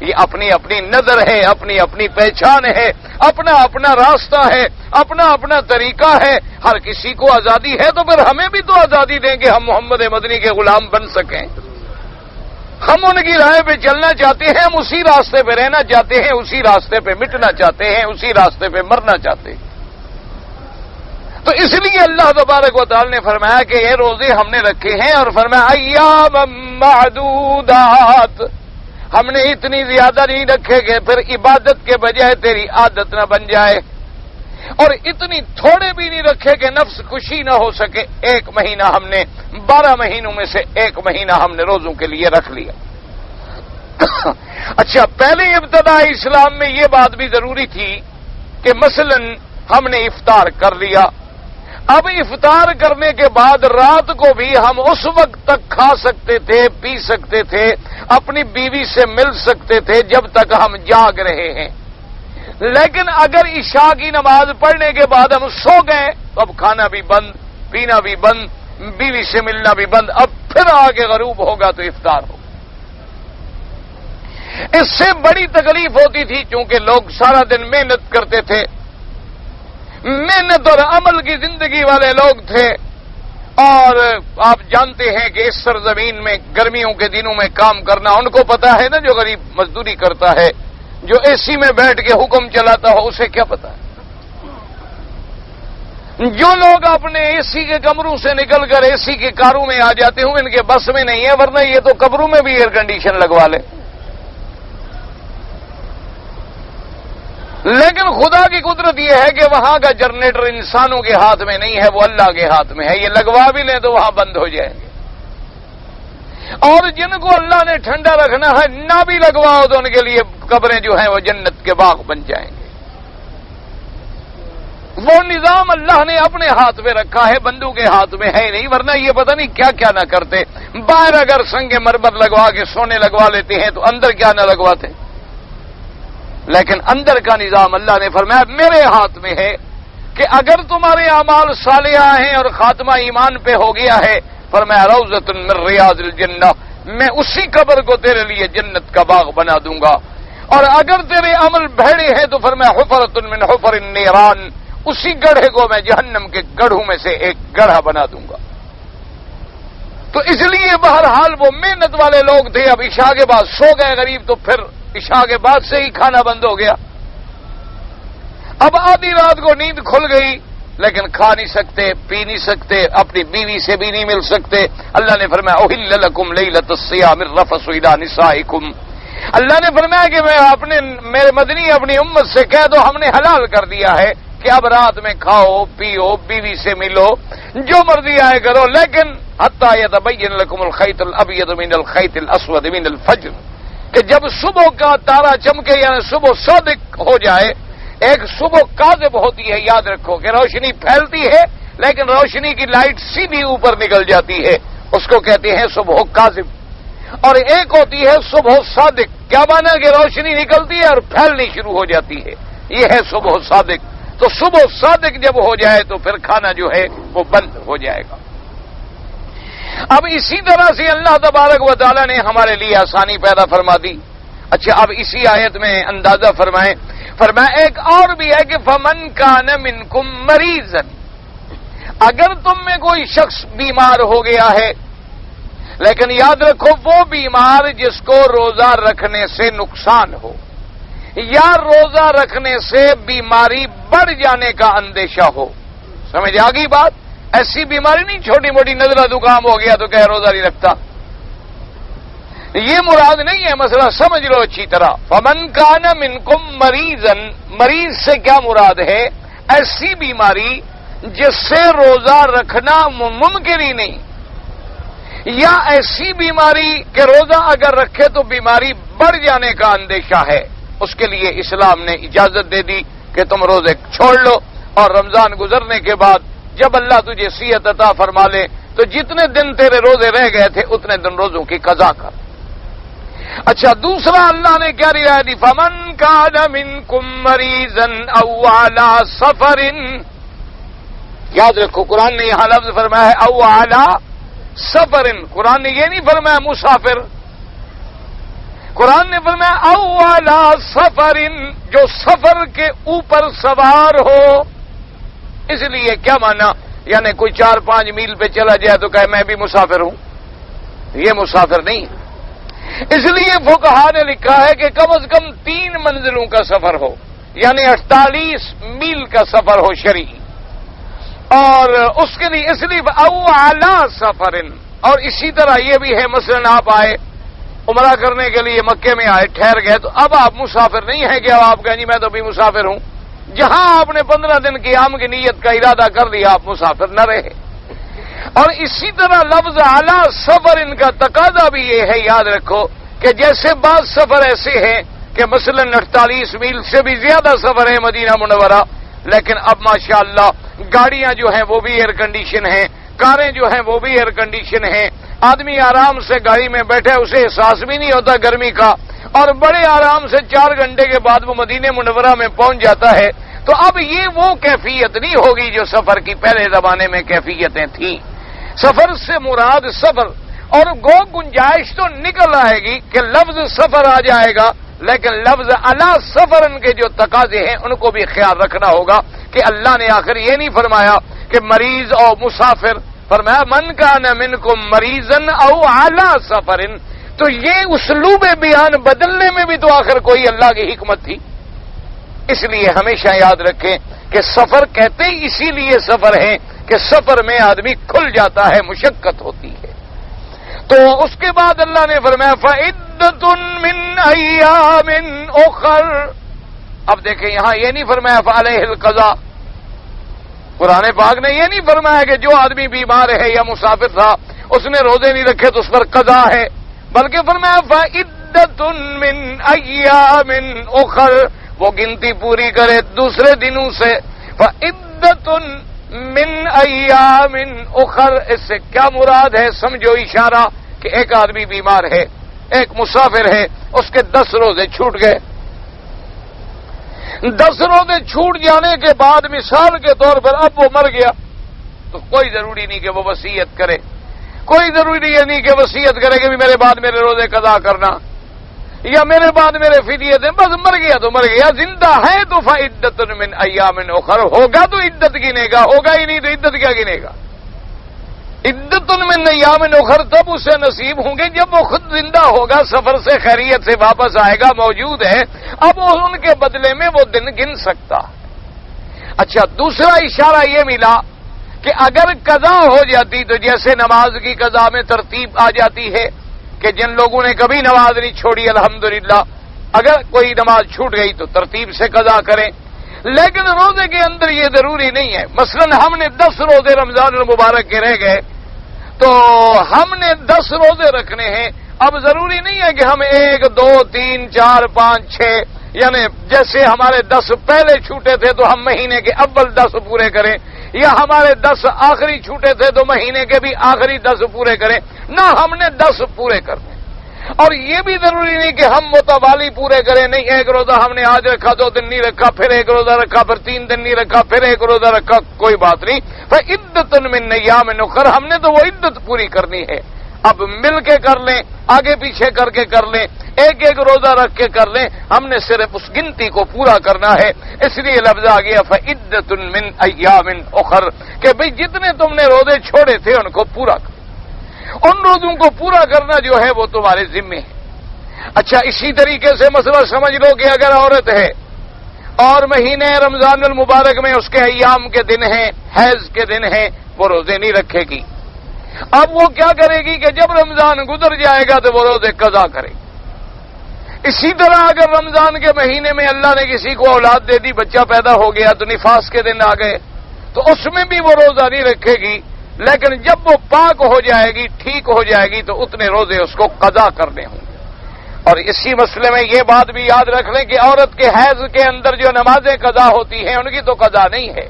Speaker 1: یہ اپنی اپنی نظر ہے، اپنی اپنی پہچان ہے، اپنا اپنا راستہ ہے، اپنا اپنا طریقہ ہے۔ ہر کسی کو آزادی ہے تو پھر ہمیں بھی تو آزادی دیں کہ ہم محمد مدنی کے غلام بن سکیں۔ ہم ان کی رائے پہ چلنا چاہتے ہیں، ہم اسی راستے پہ رہنا چاہتے ہیں، اسی راستے پہ مٹنا چاہتے ہیں، اسی راستے پہ مرنا چاہتے ہیں۔ تو اس لیے اللہ تبارک و تعالی نے فرمایا کہ یہ روزے ہم نے رکھے ہیں، اور فرمایا ایام معدودات، ہم نے اتنی زیادہ نہیں رکھے کہ پھر عبادت کے بجائے تیری عادت نہ بن جائے، اور اتنی تھوڑے بھی نہیں رکھے کہ نفس خوشی نہ ہو سکے۔ 1 مہینہ ہم نے 12 مہینوں میں سے 1 مہینہ ہم نے روزوں کے لیے رکھ لیا۔ اچھا، پہلے ابتدا اسلام میں یہ بات بھی ضروری تھی کہ مثلا ہم نے افطار کر لیا، اب افطار کرنے کے بعد رات کو بھی ہم اس وقت تک کھا سکتے تھے، پی سکتے تھے، اپنی بیوی سے مل سکتے تھے جب تک ہم جاگ رہے ہیں، لیکن اگر عشاء کی نماز پڑھنے کے بعد ہم سو گئے تو اب کھانا بھی بند، پینا بھی بند، بیوی سے ملنا بھی بند، اب پھر آگے غروب ہوگا تو افطار ہوگا۔ اس سے بڑی تکلیف ہوتی تھی چونکہ لوگ سارا دن محنت کرتے تھے، محنت اور عمل کی زندگی والے لوگ تھے، اور آپ جانتے ہیں کہ اس سرزمین میں گرمیوں کے دنوں میں کام کرنا، ان کو پتا ہے نا، جو غریب مزدوری کرتا ہے، جو اے سی میں بیٹھ کے حکم چلاتا ہو، اسے کیا پتا ہے؟ جو لوگ اپنے اے سی کے کمروں سے نکل کر اے سی کے کاروں میں آ جاتے ہوں، ان کے بس میں نہیں ہے، ورنہ یہ تو قبروں میں بھی ایئر کنڈیشن لگوا لیں۔ لیکن خدا کی قدرت یہ ہے کہ وہاں کا جنریٹر انسانوں کے ہاتھ میں نہیں ہے، وہ اللہ کے ہاتھ میں ہے، یہ لگوا بھی لیں تو وہاں بند ہو جائیں گے۔ اور جن کو اللہ نے ٹھنڈا رکھنا ہے، نہ بھی لگواؤ تو ان کے لیے قبریں جو ہیں وہ جنت کے باغ بن جائیں گے۔ وہ نظام اللہ نے اپنے ہاتھ میں رکھا ہے، بندوں کے ہاتھ میں ہے نہیں، ورنہ یہ پتہ نہیں کیا کیا نہ کرتے۔ باہر اگر سنگ مرمر لگوا کے سونے لگوا لیتے ہیں تو اندر کیا نہ لگواتے، لیکن اندر کا نظام اللہ نے فرمایا میرے ہاتھ میں ہے کہ اگر تمہارے اعمال صالحہ ہیں اور خاتمہ ایمان پہ ہو گیا ہے، فرمایا روضۃ من ریاض الجنہ، میں اسی قبر کو تیرے لیے جنت کا باغ بنا دوں گا، اور اگر تیرے عمل بھیڑے ہیں تو فرمایا حفرۃ من حفر النیران، اسی گڑھے کو میں جہنم کے گڑھوں میں سے ایک گڑھا بنا دوں گا۔ تو اس لیے بہرحال وہ محنت والے لوگ تھے، اب عشاء کے بعد سو گئے غریب، تو پھر عشاء کے بعد سے ہی کھانا بند ہو گیا۔ اب آدھی رات کو نیند کھل گئی لیکن کھا نہیں سکتے، پی نہیں سکتے، اپنی بیوی سے بھی نہیں مل سکتے۔ اللہ نے فرمایا احل لکم لیلۃ الصیام الرفث الی نسائکم، اللہ نے فرمایا کہ میرے مدنی اپنی امت سے کہہ دو ہم نے حلال کر دیا ہے کہ اب رات میں کھاؤ پیو، بیوی سے ملو، جو مرضی آئے کرو، لیکن حتی یتبین لکم الخیط الابیض من الخیط الاسود من الفجر، کہ جب صبح کا تارا چمکے یعنی صبح صادق ہو جائے۔ ایک صبح کاذب ہوتی ہے، یاد رکھو کہ روشنی پھیلتی ہے لیکن روشنی کی لائٹ سیدھی اوپر نکل جاتی ہے، اس کو کہتے ہیں صبح کاذب۔ اور ایک ہوتی ہے صبح صادق، کیا مانا کہ روشنی نکلتی ہے اور پھیلنی شروع ہو جاتی ہے، یہ ہے صبح صادق۔ تو صبح صادق جب ہو جائے تو پھر کھانا جو ہے وہ بند ہو جائے گا۔ اب اسی طرح سے اللہ تبارک و تعالی نے ہمارے لیے آسانی پیدا فرما دی۔ اچھا اب اسی آیت میں اندازہ فرمائیں، فرمایا ایک اور بھی ہے کہ فمن کان منکم مریضا، اگر تم میں کوئی شخص بیمار ہو گیا ہے، لیکن یاد رکھو وہ بیمار جس کو روزہ رکھنے سے نقصان ہو یا روزہ رکھنے سے بیماری بڑھ جانے کا اندیشہ ہو، سمجھ آ گئی بات؟ ایسی بیماری نہیں چھوٹی موٹی نزلہ زکام ہو گیا تو کہ روزہ نہیں رکھتا، یہ مراد نہیں ہے، مسئلہ سمجھ لو اچھی طرح۔ فمن کان منکم مریضا، مریض سے کیا مراد ہے؟ ایسی بیماری جس سے روزہ رکھنا ممکن ہی نہیں، یا ایسی بیماری کہ روزہ اگر رکھے تو بیماری بڑھ جانے کا اندیشہ ہے، اس کے لیے اسلام نے اجازت دے دی کہ تم روزے چھوڑ لو، اور رمضان گزرنے کے بعد جب اللہ تجھے صحت عطا فرما لے تو جتنے دن تیرے روزے رہ گئے تھے اتنے دن روزوں کی قضا کر۔ اچھا دوسرا اللہ نے کیا رعایت دی؟ فمن کان منکم مریضا او علی سفر، یاد رکھو قرآن نے یہاں لفظ فرمایا ہے او علی سفر، قرآن نے یہ نہیں فرمایا مسافر، قرآن نے فرمایا او علی سفر، جو سفر کے اوپر سوار ہو۔ اس لیے کیا مانا؟ یعنی کوئی 4-5 میل پہ چلا جائے تو کہے میں بھی مسافر ہوں، یہ مسافر نہیں۔ اس لیے فقہاء نے لکھا ہے کہ کم از کم 3 منزلوں کا سفر ہو، یعنی 48 میل کا سفر ہو شرعی، اور اس کے لیے اس لیے او اعلی سفر۔ اور اسی طرح یہ بھی ہے مثلا آپ آئے عمرہ کرنے کے لیے مکے میں آئے، ٹھہر گئے، تو اب آپ مسافر نہیں ہیں کہ اب آپ کہیں جی میں تو بھی مسافر ہوں، جہاں آپ نے 15 دن قیام کی نیت کا ارادہ کر لیا آپ مسافر نہ رہے۔ اور اسی طرح لفظ اعلی سفر ان کا تقاضا بھی یہ ہے، یاد رکھو کہ جیسے بعض سفر ایسے ہیں کہ مثلا 48 میل سے بھی زیادہ سفر ہے مدینہ منورہ، لیکن اب ماشاءاللہ گاڑیاں جو ہیں وہ بھی ایئر کنڈیشن ہیں، کاریں جو ہیں وہ بھی ایئر کنڈیشن ہیں، آدمی آرام سے گاڑی میں بیٹھے اسے احساس بھی نہیں ہوتا گرمی کا، اور بڑے آرام سے 4 گھنٹے کے بعد وہ مدینہ منورہ میں پہنچ جاتا ہے۔ تو اب یہ وہ کیفیت نہیں ہوگی جو سفر کی پہلے زمانے میں کیفیتیں تھیں۔ سفر سے مراد سفر، اور گنجائش تو نکل آئے گی کہ لفظ سفر آ جائے گا، لیکن لفظ اعلی سفرن کے جو تقاضے ہیں ان کو بھی خیال رکھنا ہوگا کہ اللہ نے آخر یہ نہیں فرمایا کہ مریض اور مسافر، فرمایا من کان منکم مریضا او اعلی سفر۔ تو یہ اسلوب بیان بدلنے میں بھی تو آخر کوئی اللہ کی حکمت تھی۔ اس لیے ہمیشہ یاد رکھیں کہ سفر کہتے ہی اسی لیے سفر ہے کہ سفر میں آدمی کھل جاتا ہے، مشقت ہوتی ہے۔ تو اس کے بعد اللہ نے فرمایا فعدۃ من ایام اخر۔ اب دیکھیں یہاں یہ نہیں فرمایا فعلیہ القضاء، قرآن پاک نے یہ نہیں فرمایا کہ جو آدمی بیمار ہے یا مسافر تھا اس نے روزے نہیں رکھے تو اس پر قضا ہے، بلکہ فرمایا فعدۃ من ایام اخر، وہ گنتی پوری کرے دوسرے دنوں سے۔ فعدۃ من ایام اخر، اس سے کیا مراد ہے؟ سمجھو اشارہ کہ ایک آدمی بیمار ہے، ایک مسافر ہے، اس کے 10 روزے چھوٹ گئے۔ 10 روزے چھوٹ جانے کے بعد مثال کے طور پر اب وہ مر گیا تو کوئی ضروری نہیں کہ وہ وصیت کرے، کوئی ضروری یہ نہیں کہ وصیت کرے کہ بھی میرے بعد میرے روزے قضا کرنا یا میرے بعد میرے فدیے دیں، بس مر گیا تو مر گیا، زندہ ہے تو فعدۃ من ایام اخر، ہوگا تو عدت گنے گا، ہوگا ہی نہیں تو عدت کیا گنے گا؟ عدت من ایام اخر تب اسے نصیب ہوں گے جب وہ خود زندہ ہوگا، سفر سے خیریت سے واپس آئے گا، موجود ہے، اب ان کے بدلے میں وہ دن گن سکتا۔ اچھا، دوسرا اشارہ یہ ملا کہ اگر قضا ہو جاتی تو جیسے نماز کی قضا میں ترتیب آ جاتی ہے کہ جن لوگوں نے کبھی نماز نہیں چھوڑی الحمدللہ، اگر کوئی نماز چھوٹ گئی تو ترتیب سے قضا کریں، لیکن روزے کے اندر یہ ضروری نہیں ہے۔ مثلا ہم نے 10 روزے رمضان المبارک کے رہ گئے تو ہم نے 10 روزے رکھنے ہیں۔ اب ضروری نہیں ہے کہ ہم 1 2 3 4 5 6 یعنی جیسے ہمارے 10 پہلے چھوٹے تھے تو ہم مہینے کے اول 10 پورے کریں، یا ہمارے 10 آخری چھوٹے تھے تو مہینے کے بھی آخری 10 پورے کریں، نہ ہم نے 10 پورے کرنے۔ اور یہ بھی ضروری نہیں کہ ہم متوالی پورے کریں، نہیں ایک روزہ ہم نے آج رکھا 2 دن نہیں رکھا، پھر ایک روزہ رکھا، پھر 3 دن نہیں رکھا، پھر ایک روزہ رکھا، کوئی بات نہیں۔ فعدۃ من ایام اخر، ہم نے تو وہ عدت پوری کرنی ہے۔ اب مل کے کر لیں، آگے پیچھے کر کے کر لیں، ایک ایک روزہ رکھ کے کر لیں، ہم نے صرف اس گنتی کو پورا کرنا ہے۔ اس لیے لفظ آ گیا فعدۃ من ایام اخر کہ بھئی جتنے تم نے روزے چھوڑے تھے ان کو پورا کرو، ان روزوں کو پورا کرنا جو ہے وہ تمہارے ذمے ہے۔ اچھا، اسی طریقے سے مسئلہ سمجھ لو کہ اگر عورت ہے اور مہینے رمضان المبارک میں اس کے ایام کے دن ہیں، حیض کے دن ہیں، وہ روزے نہیں رکھے گی۔ اب وہ کیا کرے گی کہ جب رمضان گزر جائے گا تو وہ روزے قضا کرے گی۔ اسی طرح اگر رمضان کے مہینے میں اللہ نے کسی کو اولاد دے دی، بچہ پیدا ہو گیا تو نفاس کے دن آ گئے تو اس میں بھی وہ روزہ نہیں رکھے گی، لیکن جب وہ پاک ہو جائے گی، ٹھیک ہو جائے گی تو اتنے روزے اس کو قضا کرنے ہوں گے۔ اور اسی مسئلے میں یہ بات بھی یاد رکھ لیں کہ عورت کے حیض کے اندر جو نمازیں قضا ہوتی ہیں ان کی تو قضا نہیں ہے،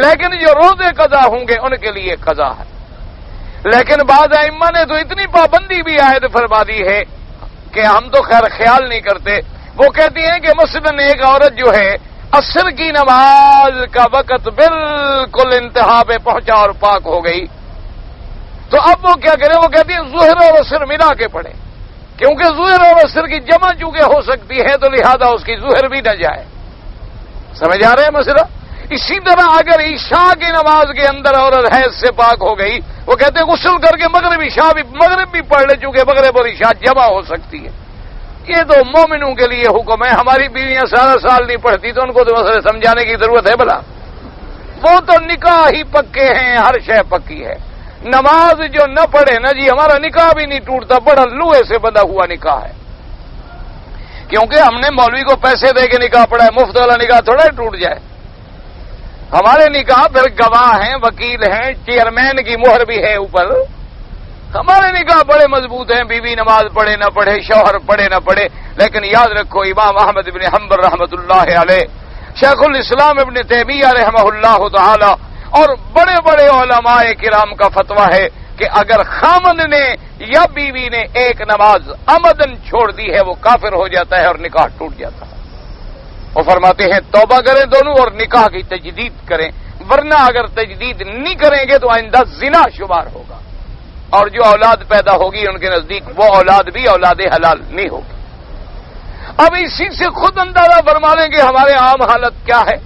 Speaker 1: لیکن جو روزے قضا ہوں گے ان کے لیے قضا ہے۔ لیکن بعض ائمہ نے تو اتنی پابندی بھی عائد فرما دی ہے کہ ہم تو خیر خیال نہیں کرتے، وہ کہتی ہیں کہ مثلاً ایک عورت جو ہے عصر کی نماز کا وقت بالکل انتہا پہ پہنچا اور پاک ہو گئی تو اب وہ کیا کرے، وہ کہتی ہے ظہر اور عصر ملا کے پڑھے، کیونکہ ظہر اور عصر کی جمع چونکہ ہو سکتی ہے تو لہذا اس کی ظہر بھی نہ جائے۔ سمجھ آ رہے ہیں مسئلہ؟ اسی طرح اگر عشاء کی نماز کے اندر عورت حیض سے پاک ہو گئی، وہ کہتے ہیں غسل کر کے مغرب بھی پڑھ لے، چونکہ مغرب اور عشاء جمع ہو سکتی ہے۔ یہ تو مومنوں کے لیے حکم ہے، ہماری بیویاں سارا سال نہیں پڑھتی تو ان کو تو مسئلہ سمجھانے کی ضرورت ہے بلا؟ وہ تو نکاح ہی پکے ہیں، ہر شے پکی ہے۔ نماز جو نہ پڑھے نا جی، ہمارا نکاح بھی نہیں ٹوٹتا، بڑا لوہے سے بندھا ہوا نکاح ہے، کیونکہ ہم نے مولوی کو پیسے دے کے نکاح پڑھا ہے، مفت والا نکاح تھوڑا ہی ٹوٹ جائے۔ ہمارے نکاح پھر گواہ ہیں، وکیل ہیں، چیئرمین کی مہر بھی ہے اوپر۔ ہمارے نکاح بڑے مضبوط ہیں، بیوی نماز پڑھے نہ پڑھے، شوہر پڑھے نہ پڑھے، لیکن یاد رکھو امام احمد بن حنبل رحمۃ اللہ علیہ، شیخ الاسلام ابن تیمیہ رحمہ اللہ تعالی اور بڑے بڑے علماء کرام کا فتویٰ ہے کہ اگر خامند نے یا بیوی نے ایک نماز عمدن چھوڑ دی ہے وہ کافر ہو جاتا ہے اور نکاح ٹوٹ جاتا ہے۔ وہ فرماتے ہیں توبہ کریں دونوں اور نکاح کی تجدید کریں، ورنہ اگر تجدید نہیں کریں گے تو آئندہ زنا شمار ہوگا، اور جو اولاد پیدا ہوگی ان کے نزدیک وہ اولاد بھی اولاد حلال نہیں ہوگی۔ اب اسی سے خود اندازہ فرما لیں کہ ہمارے عام حالت کیا ہے۔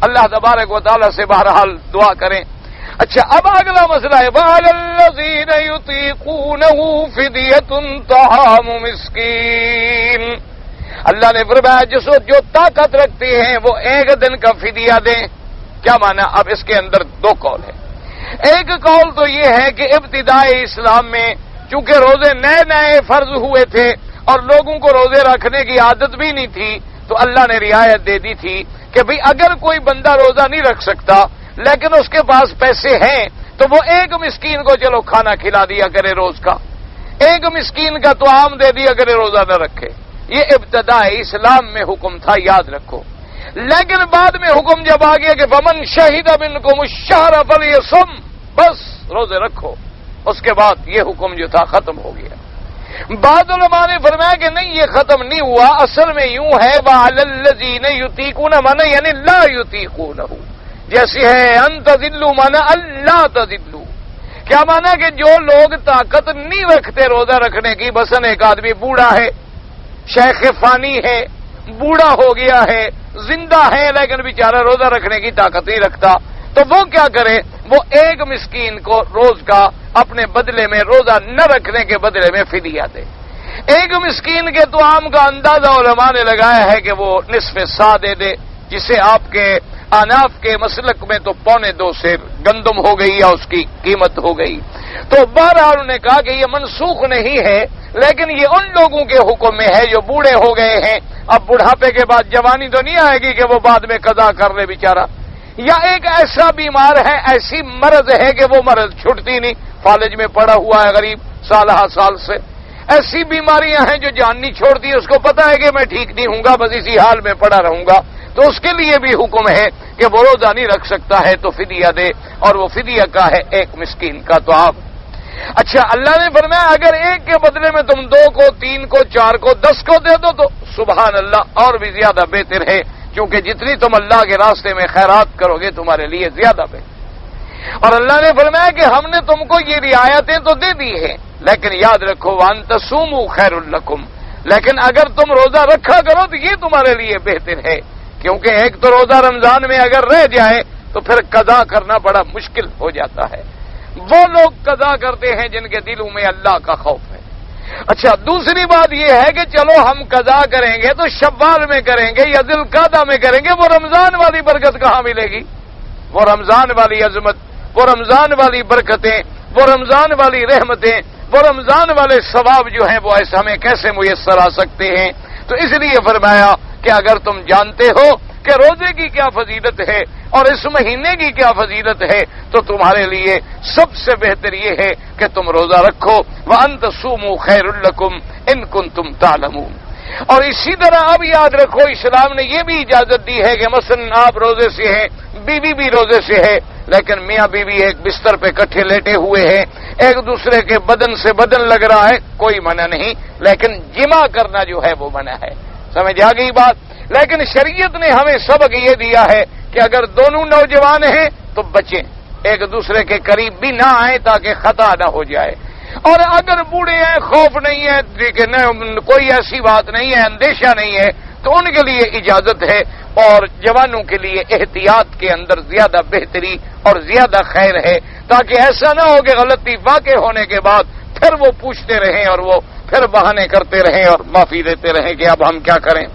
Speaker 1: اللہ تبارک و تعالیٰ سے بہرحال دعا کریں۔ اچھا، اب اگلا مسئلہ ہے وَعَلَى الَّذِينَ يُطِيقُونَهُ فِدْيَةٌ طَعَامُ مِسْكِينٍ، اللہ نے فرمایا جو طاقت رکھتے ہیں وہ ایک دن کا فدیہ دیں۔ کیا معنی؟ اب اس کے اندر 2 قول ہے۔ ایک قول تو یہ ہے کہ ابتدائی اسلام میں چونکہ روزے نئے نئے فرض ہوئے تھے اور لوگوں کو روزے رکھنے کی عادت بھی نہیں تھی تو اللہ نے رعایت دے دی تھی کہ بھئی اگر کوئی بندہ روزہ نہیں رکھ سکتا لیکن اس کے پاس پیسے ہیں تو وہ ایک مسکین کو چلو کھانا کھلا دیا کرے روز کا، ایک مسکین کا طعام دے دیا کرے، روزہ نہ رکھے۔ یہ ابتدائی اسلام میں حکم تھا، یاد رکھو۔ لیکن بعد میں حکم جب آ گیا کہ فمن شہد منکم الشہر فلیصم، بس روزے رکھو، اس کے بعد یہ حکم جو تھا ختم ہو گیا۔ بعض علماء نے فرمایا کہ نہیں، یہ ختم نہیں ہوا، اصل میں یوں ہے وَعَلَى الَّذِينَ يُطِيقُونَ مَنَ یعنی لا يُطِيقُونَهُ، جیسے ہے ان تذلوا مانا اللہ تذلوا، کیا مانا کہ جو لوگ طاقت نہیں رکھتے روزہ رکھنے کی، مثلا ایک آدمی بوڑھا ہے، شیخ فانی ہے، بوڑھا ہو گیا ہے، زندہ ہے لیکن بیچارہ روزہ رکھنے کی طاقت نہیں رکھتا، تو وہ کیا کرے، وہ ایک مسکین کو روز کا اپنے بدلے میں، روزہ نہ رکھنے کے بدلے میں فدیہ دے۔ ایک مسکین کے طعام کا اندازہ علماء نے لگایا ہے کہ وہ نصف سا دے دے، جسے آپ کے اناف کے مسلک میں تو 2.25 سیر گندم ہو گئی یا اس کی قیمت ہو گئی. تو بہرحال انہوں نے کہا کہ یہ منسوخ نہیں ہے، لیکن یہ ان لوگوں کے حکم میں ہے جو بوڑھے ہو گئے ہیں. اب بڑھاپے کے بعد جوانی تو نہیں آئے گی کہ وہ بعد میں قضا کر لے بیچارہ. یا ایک ایسا بیمار ہے، ایسی مرض ہے کہ وہ مرض چھٹتی نہیں، فالج میں پڑا ہوا ہے غریب سال سے. ایسی بیماریاں ہیں جو جان نہیں چھوڑتی، اس کو پتا ہے کہ میں ٹھیک نہیں ہوں گا، بس اسی حال میں پڑا رہوں گا، تو اس کے لیے بھی حکم ہے کہ وہ روزہ نہیں رکھ سکتا ہے تو فدیہ دے، اور وہ فدیہ کا ہے 1 مسکین کا. تو آپ اچھا، اللہ نے فرمایا اگر ایک کے بدلے میں تم 2 کو 3 کو 4 کو 10 کو دے دو تو سبحان اللہ اور بھی زیادہ بہتر ہے، کیونکہ جتنی تم اللہ کے راستے میں خیرات کرو گے تمہارے لیے زیادہ بہتر. اور اللہ نے فرمایا کہ ہم نے تم کو یہ رعایتیں تو دے دی ہیں، لیکن یاد رکھو وان تصوموا خیر لکم، لیکن اگر تم روزہ رکھا کرو تو یہ تمہارے لیے بہتر ہے. کیونکہ ایک تو روزہ رمضان میں اگر رہ جائے تو پھر قضا کرنا بڑا مشکل ہو جاتا ہے. وہ لوگ قضا کرتے ہیں جن کے دلوں میں اللہ کا خوف ہے. اچھا، دوسری بات یہ ہے کہ چلو ہم قضا کریں گے تو شوال میں کریں گے یا ذوالقعدہ میں کریں گے، وہ رمضان والی برکت کہاں ملے گی؟ وہ رمضان والی عظمت، وہ رمضان والی برکتیں، وہ رمضان والی رحمتیں، وہ رمضان والے ثواب جو ہیں وہ ایسے ہمیں کیسے میسر آ سکتے ہیں؟ تو اس لیے فرمایا کہ اگر تم جانتے ہو کہ روزے کی کیا فضیلت ہے اور اس مہینے کی کیا فضیلت ہے تو تمہارے لیے سب سے بہتر یہ ہے کہ تم روزہ رکھو. وَأَن تَصُومُوا خَيْرٌ لَكُمْ إِن كُنتُمْ تَعْلَمُونَ. اور اسی طرح اب یاد رکھو اسلام نے یہ بھی اجازت دی ہے کہ مثلا آپ روزے سے ہیں، بیوی بھی روزے سے ہے، لیکن میاں بیوی ایک بستر پہ کٹھے لیٹے ہوئے ہیں، ایک دوسرے کے بدن سے بدن لگ رہا ہے، کوئی منع نہیں، لیکن جمع کرنا جو ہے وہ منع ہے. سمجھ آ گئی بات؟ لیکن شریعت نے ہمیں سبق یہ دیا ہے کہ اگر دونوں نوجوان ہیں تو بچیں، ایک دوسرے کے قریب بھی نہ آئیں تاکہ خطا نہ ہو جائے. اور اگر بوڑھے ہیں، خوف نہیں ہے، کوئی ایسی بات نہیں ہے، اندیشہ نہیں ہے، تو ان کے لیے اجازت ہے. اور جوانوں کے لیے احتیاط کے اندر زیادہ بہتری اور زیادہ خیر ہے، تاکہ ایسا نہ ہو کہ غلطی واقع ہونے کے بعد پھر وہ پوچھتے رہیں اور وہ پھر بہانے کرتے رہیں اور معافی دیتے رہیں کہ اب ہم کیا کریں.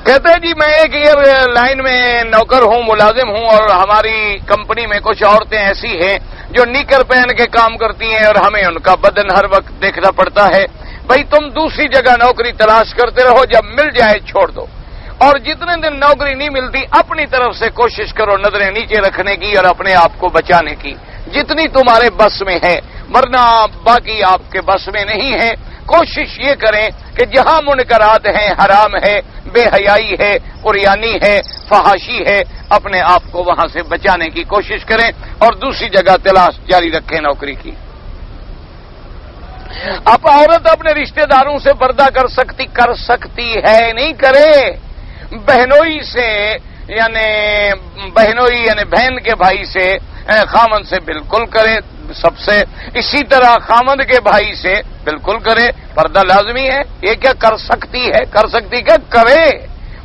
Speaker 1: کہتے ہیں جی میں ایک ایئر لائن میں نوکر ہوں، ملازم ہوں، اور ہماری کمپنی میں کچھ عورتیں ایسی ہیں جو نیکر پہن کے کام کرتی ہیں اور ہمیں ان کا بدن ہر وقت دیکھنا پڑتا ہے. بھائی تم دوسری جگہ نوکری تلاش کرتے رہو، جب مل جائے چھوڑ دو، اور جتنے دن نوکری نہیں ملتی اپنی طرف سے کوشش کرو نظریں نیچے رکھنے کی اور اپنے آپ کو بچانے کی جتنی تمہارے بس میں ہے، ورنہ باقی آپ کے بس میں نہیں ہے. کوشش یہ کریں کہ جہاں منکرات ہیں، حرام ہے، بے حیائی ہے، قریانی ہے، فحاشی ہے، اپنے آپ کو وہاں سے بچانے کی کوشش کریں اور دوسری جگہ تلاش جاری رکھیں نوکری کی. اب عورت اپنے رشتہ داروں سے پردہ کر سکتی ہے، نہیں کرے. بہنوئی سے یعنی بہن کے بھائی سے، خامن سے بالکل کرے سب سے. اسی طرح خامد کے بھائی سے بالکل کرے، پردہ لازمی ہے. یہ کیا کر سکتی ہے، کر سکتی کیا کرے.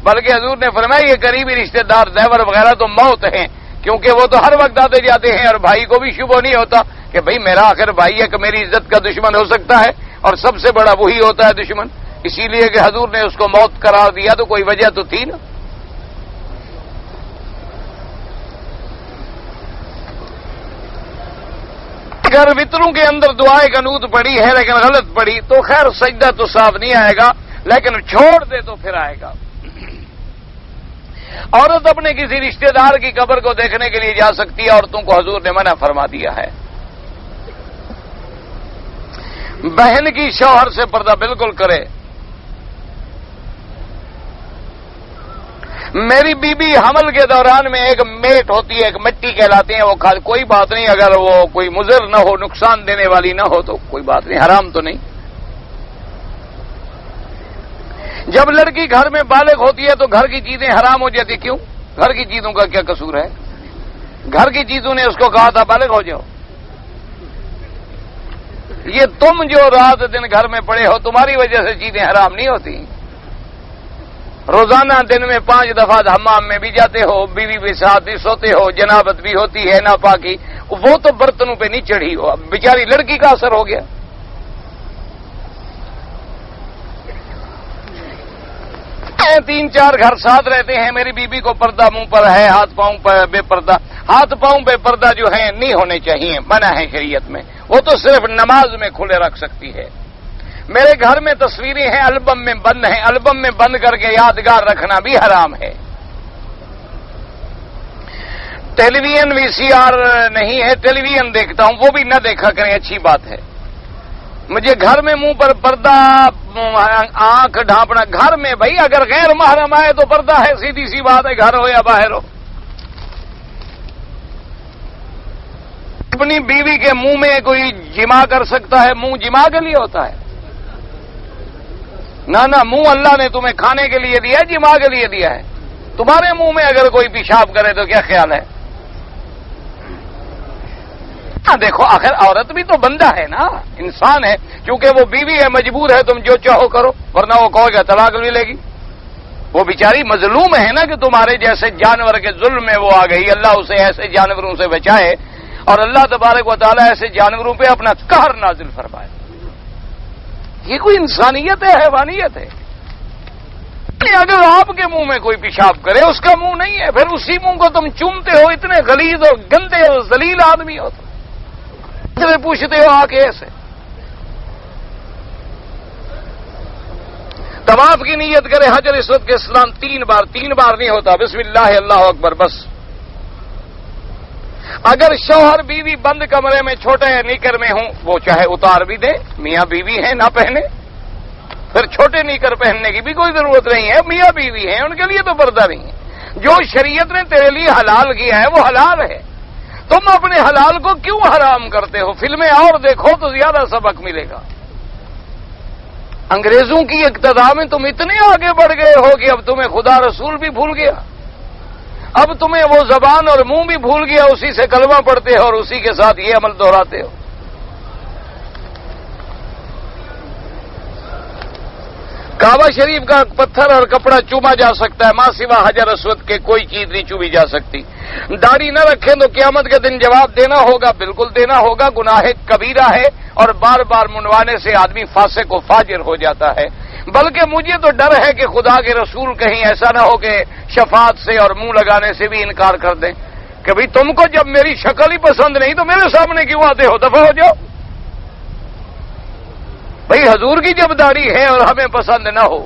Speaker 1: بلکہ حضور نے فرمایا یہ قریبی رشتہ دار زیور وغیرہ تو موت ہیں، کیونکہ وہ تو ہر وقت آتے جاتے ہیں، اور بھائی کو بھی شبہ نہیں ہوتا کہ بھئی میرا آخر بھائی ہے کہ میری عزت کا دشمن ہو سکتا ہے، اور سب سے بڑا وہی ہوتا ہے دشمن. اسی لیے کہ حضور نے اس کو موت قرار دیا تو کوئی وجہ تو تھی نا. اگر وطروں کے اندر دعائے قنوت پڑی ہے لیکن غلط پڑی تو خیر سجدہ تو صاف نہیں آئے گا، لیکن چھوڑ دے تو پھر آئے گا. عورت اپنے کسی رشتہ دار کی قبر کو دیکھنے کے لیے جا سکتی ہے، عورتوں کو حضور نے منع فرما دیا ہے. بہن کی شوہر سے پردہ بالکل کرے. میری بیوی حمل کے دوران میں ایک میٹ ہوتی ہے، ایک مٹی کہلاتے ہیں، وہ کوئی بات نہیں، اگر وہ کوئی مضر نہ ہو، نقصان دینے والی نہ ہو تو کوئی بات نہیں، حرام تو نہیں. جب لڑکی گھر میں بالغ ہوتی ہے تو گھر کی چیزیں حرام ہو جاتی. کیوں؟ گھر کی چیزوں کا کیا قصور ہے؟ گھر کی چیزوں نے اس کو کہا تھا بالغ ہو جاؤ. یہ تم جو رات دن گھر میں پڑے ہو تمہاری وجہ سے چیزیں حرام نہیں ہوتی. روزانہ دن میں 5 دفعہ حمام میں بھی جاتے ہو، بیوی کے ساتھ بھی سوتے ہو، جنابت بھی ہوتی ہے، ناپاکی، وہ تو برتنوں پہ نہیں چڑھی ہو. اب بیچاری لڑکی کا اثر ہو گیا. ہیں 3-4 گھر ساتھ رہتے ہیں، میری بیوی کو پردہ منہ پر ہے، ہاتھ پاؤں پر بے پردہ، ہاتھ پاؤں بے پردہ جو ہیں نہیں ہونے چاہیے، منع ہے شریعت میں، وہ تو صرف نماز میں کھلے رکھ سکتی ہے۔ میرے گھر میں تصویریں ہیں، البم میں بند ہیں، البم میں بند کر کے یادگار رکھنا بھی حرام ہے۔ ٹیلی ویژن VCR نہیں ہے، ٹیلی ویژن دیکھتا ہوں، وہ بھی نہ دیکھا کریں، اچھی بات ہے۔ مجھے گھر میں منہ پر پردہ، آنکھ ڈھانپنا گھر میں، بھائی اگر غیر محرم آئے تو پردہ ہے، سیدھی سی بات ہے، گھر ہو یا باہر ہو۔ اپنی بیوی کے منہ میں کوئی جمع کر سکتا ہے؟ منہ جمع کے لیے ہوتا ہے؟ نہ منہ اللہ نے تمہیں کھانے کے لیے دیا ہے، جمع کے لیے دیا ہے۔ تمہارے منہ میں اگر کوئی پیشاب کرے تو کیا خیال ہے؟ دیکھو آخر عورت بھی تو بندہ ہے نا، انسان ہے، کیونکہ وہ بیوی ہے، مجبور ہے، تم جو چاہو کرو، ورنہ وہ کہو گے طلاق ملے گی۔ وہ بیچاری مظلوم ہے نا کہ تمہارے جیسے جانور کے ظلم میں وہ آ گئی، اللہ اسے ایسے جانوروں سے بچائے، اور اللہ تبارک و تعالیٰ ایسے جانوروں پہ اپنا قہر نازل فرمائے۔ یہ کوئی انسانیت ہے؟ حیوانیت ہے؟ اگر آپ کے منہ میں کوئی پیشاب کرے، اس کا منہ نہیں ہے، پھر اسی منہ کو تم چومتے ہو، اتنے غلیظ اور گندے اور ذلیل آدمی ہو، پوچھتے ہو آ کے ایسے۔ طواف کی نیت کرے حجر اسود کے اسلام 3 بار نہیں ہوتا، بسم اللہ اللہ اکبر بس۔ اگر شوہر بیوی بند کمرے میں چھوٹے نیکر میں ہوں، وہ چاہے اتار بھی دے، میاں بیوی ہیں نہ پہنے، پھر چھوٹے نیکر پہننے کی بھی کوئی ضرورت نہیں ہے، میاں بیوی ہیں ان کے لیے تو پردہ نہیں ہے۔ جو شریعت نے تیرے لیے حلال کیا ہے وہ حلال ہے، تم اپنے حلال کو کیوں حرام کرتے ہو؟ فلمیں اور دیکھو تو زیادہ سبق ملے گا۔ انگریزوں کی اقتداء میں تم اتنے آگے بڑھ گئے ہو کہ اب تمہیں خدا رسول بھی بھول گیا، اب تمہیں وہ زبان اور منہ بھی بھول گیا، اسی سے کلمہ پڑھتے ہو اور اسی کے ساتھ یہ عمل دہراتے ہو۔ کعبہ شریف کا پتھر اور کپڑا چوما جا سکتا ہے، ماں سوا حجر اسود کے کوئی چیز نہیں چومی جا سکتی۔ داڑھی نہ رکھیں تو قیامت کے دن جواب دینا ہوگا، بالکل دینا ہوگا، گناہ کبیرہ ہے، اور بار بار منڈوانے سے آدمی فاسق و فاجر ہو جاتا ہے۔ بلکہ مجھے تو ڈر ہے کہ خدا کے رسول کہیں ایسا نہ ہو کہ شفاعت سے اور منہ لگانے سے بھی انکار کر دیں کہ بھئی تم کو جب میری شکل ہی پسند نہیں تو میرے سامنے کیوں آتے ہو، دفع ہو جاؤ۔ بھئی حضور کی جب داڑھی ہے اور ہمیں پسند نہ ہو،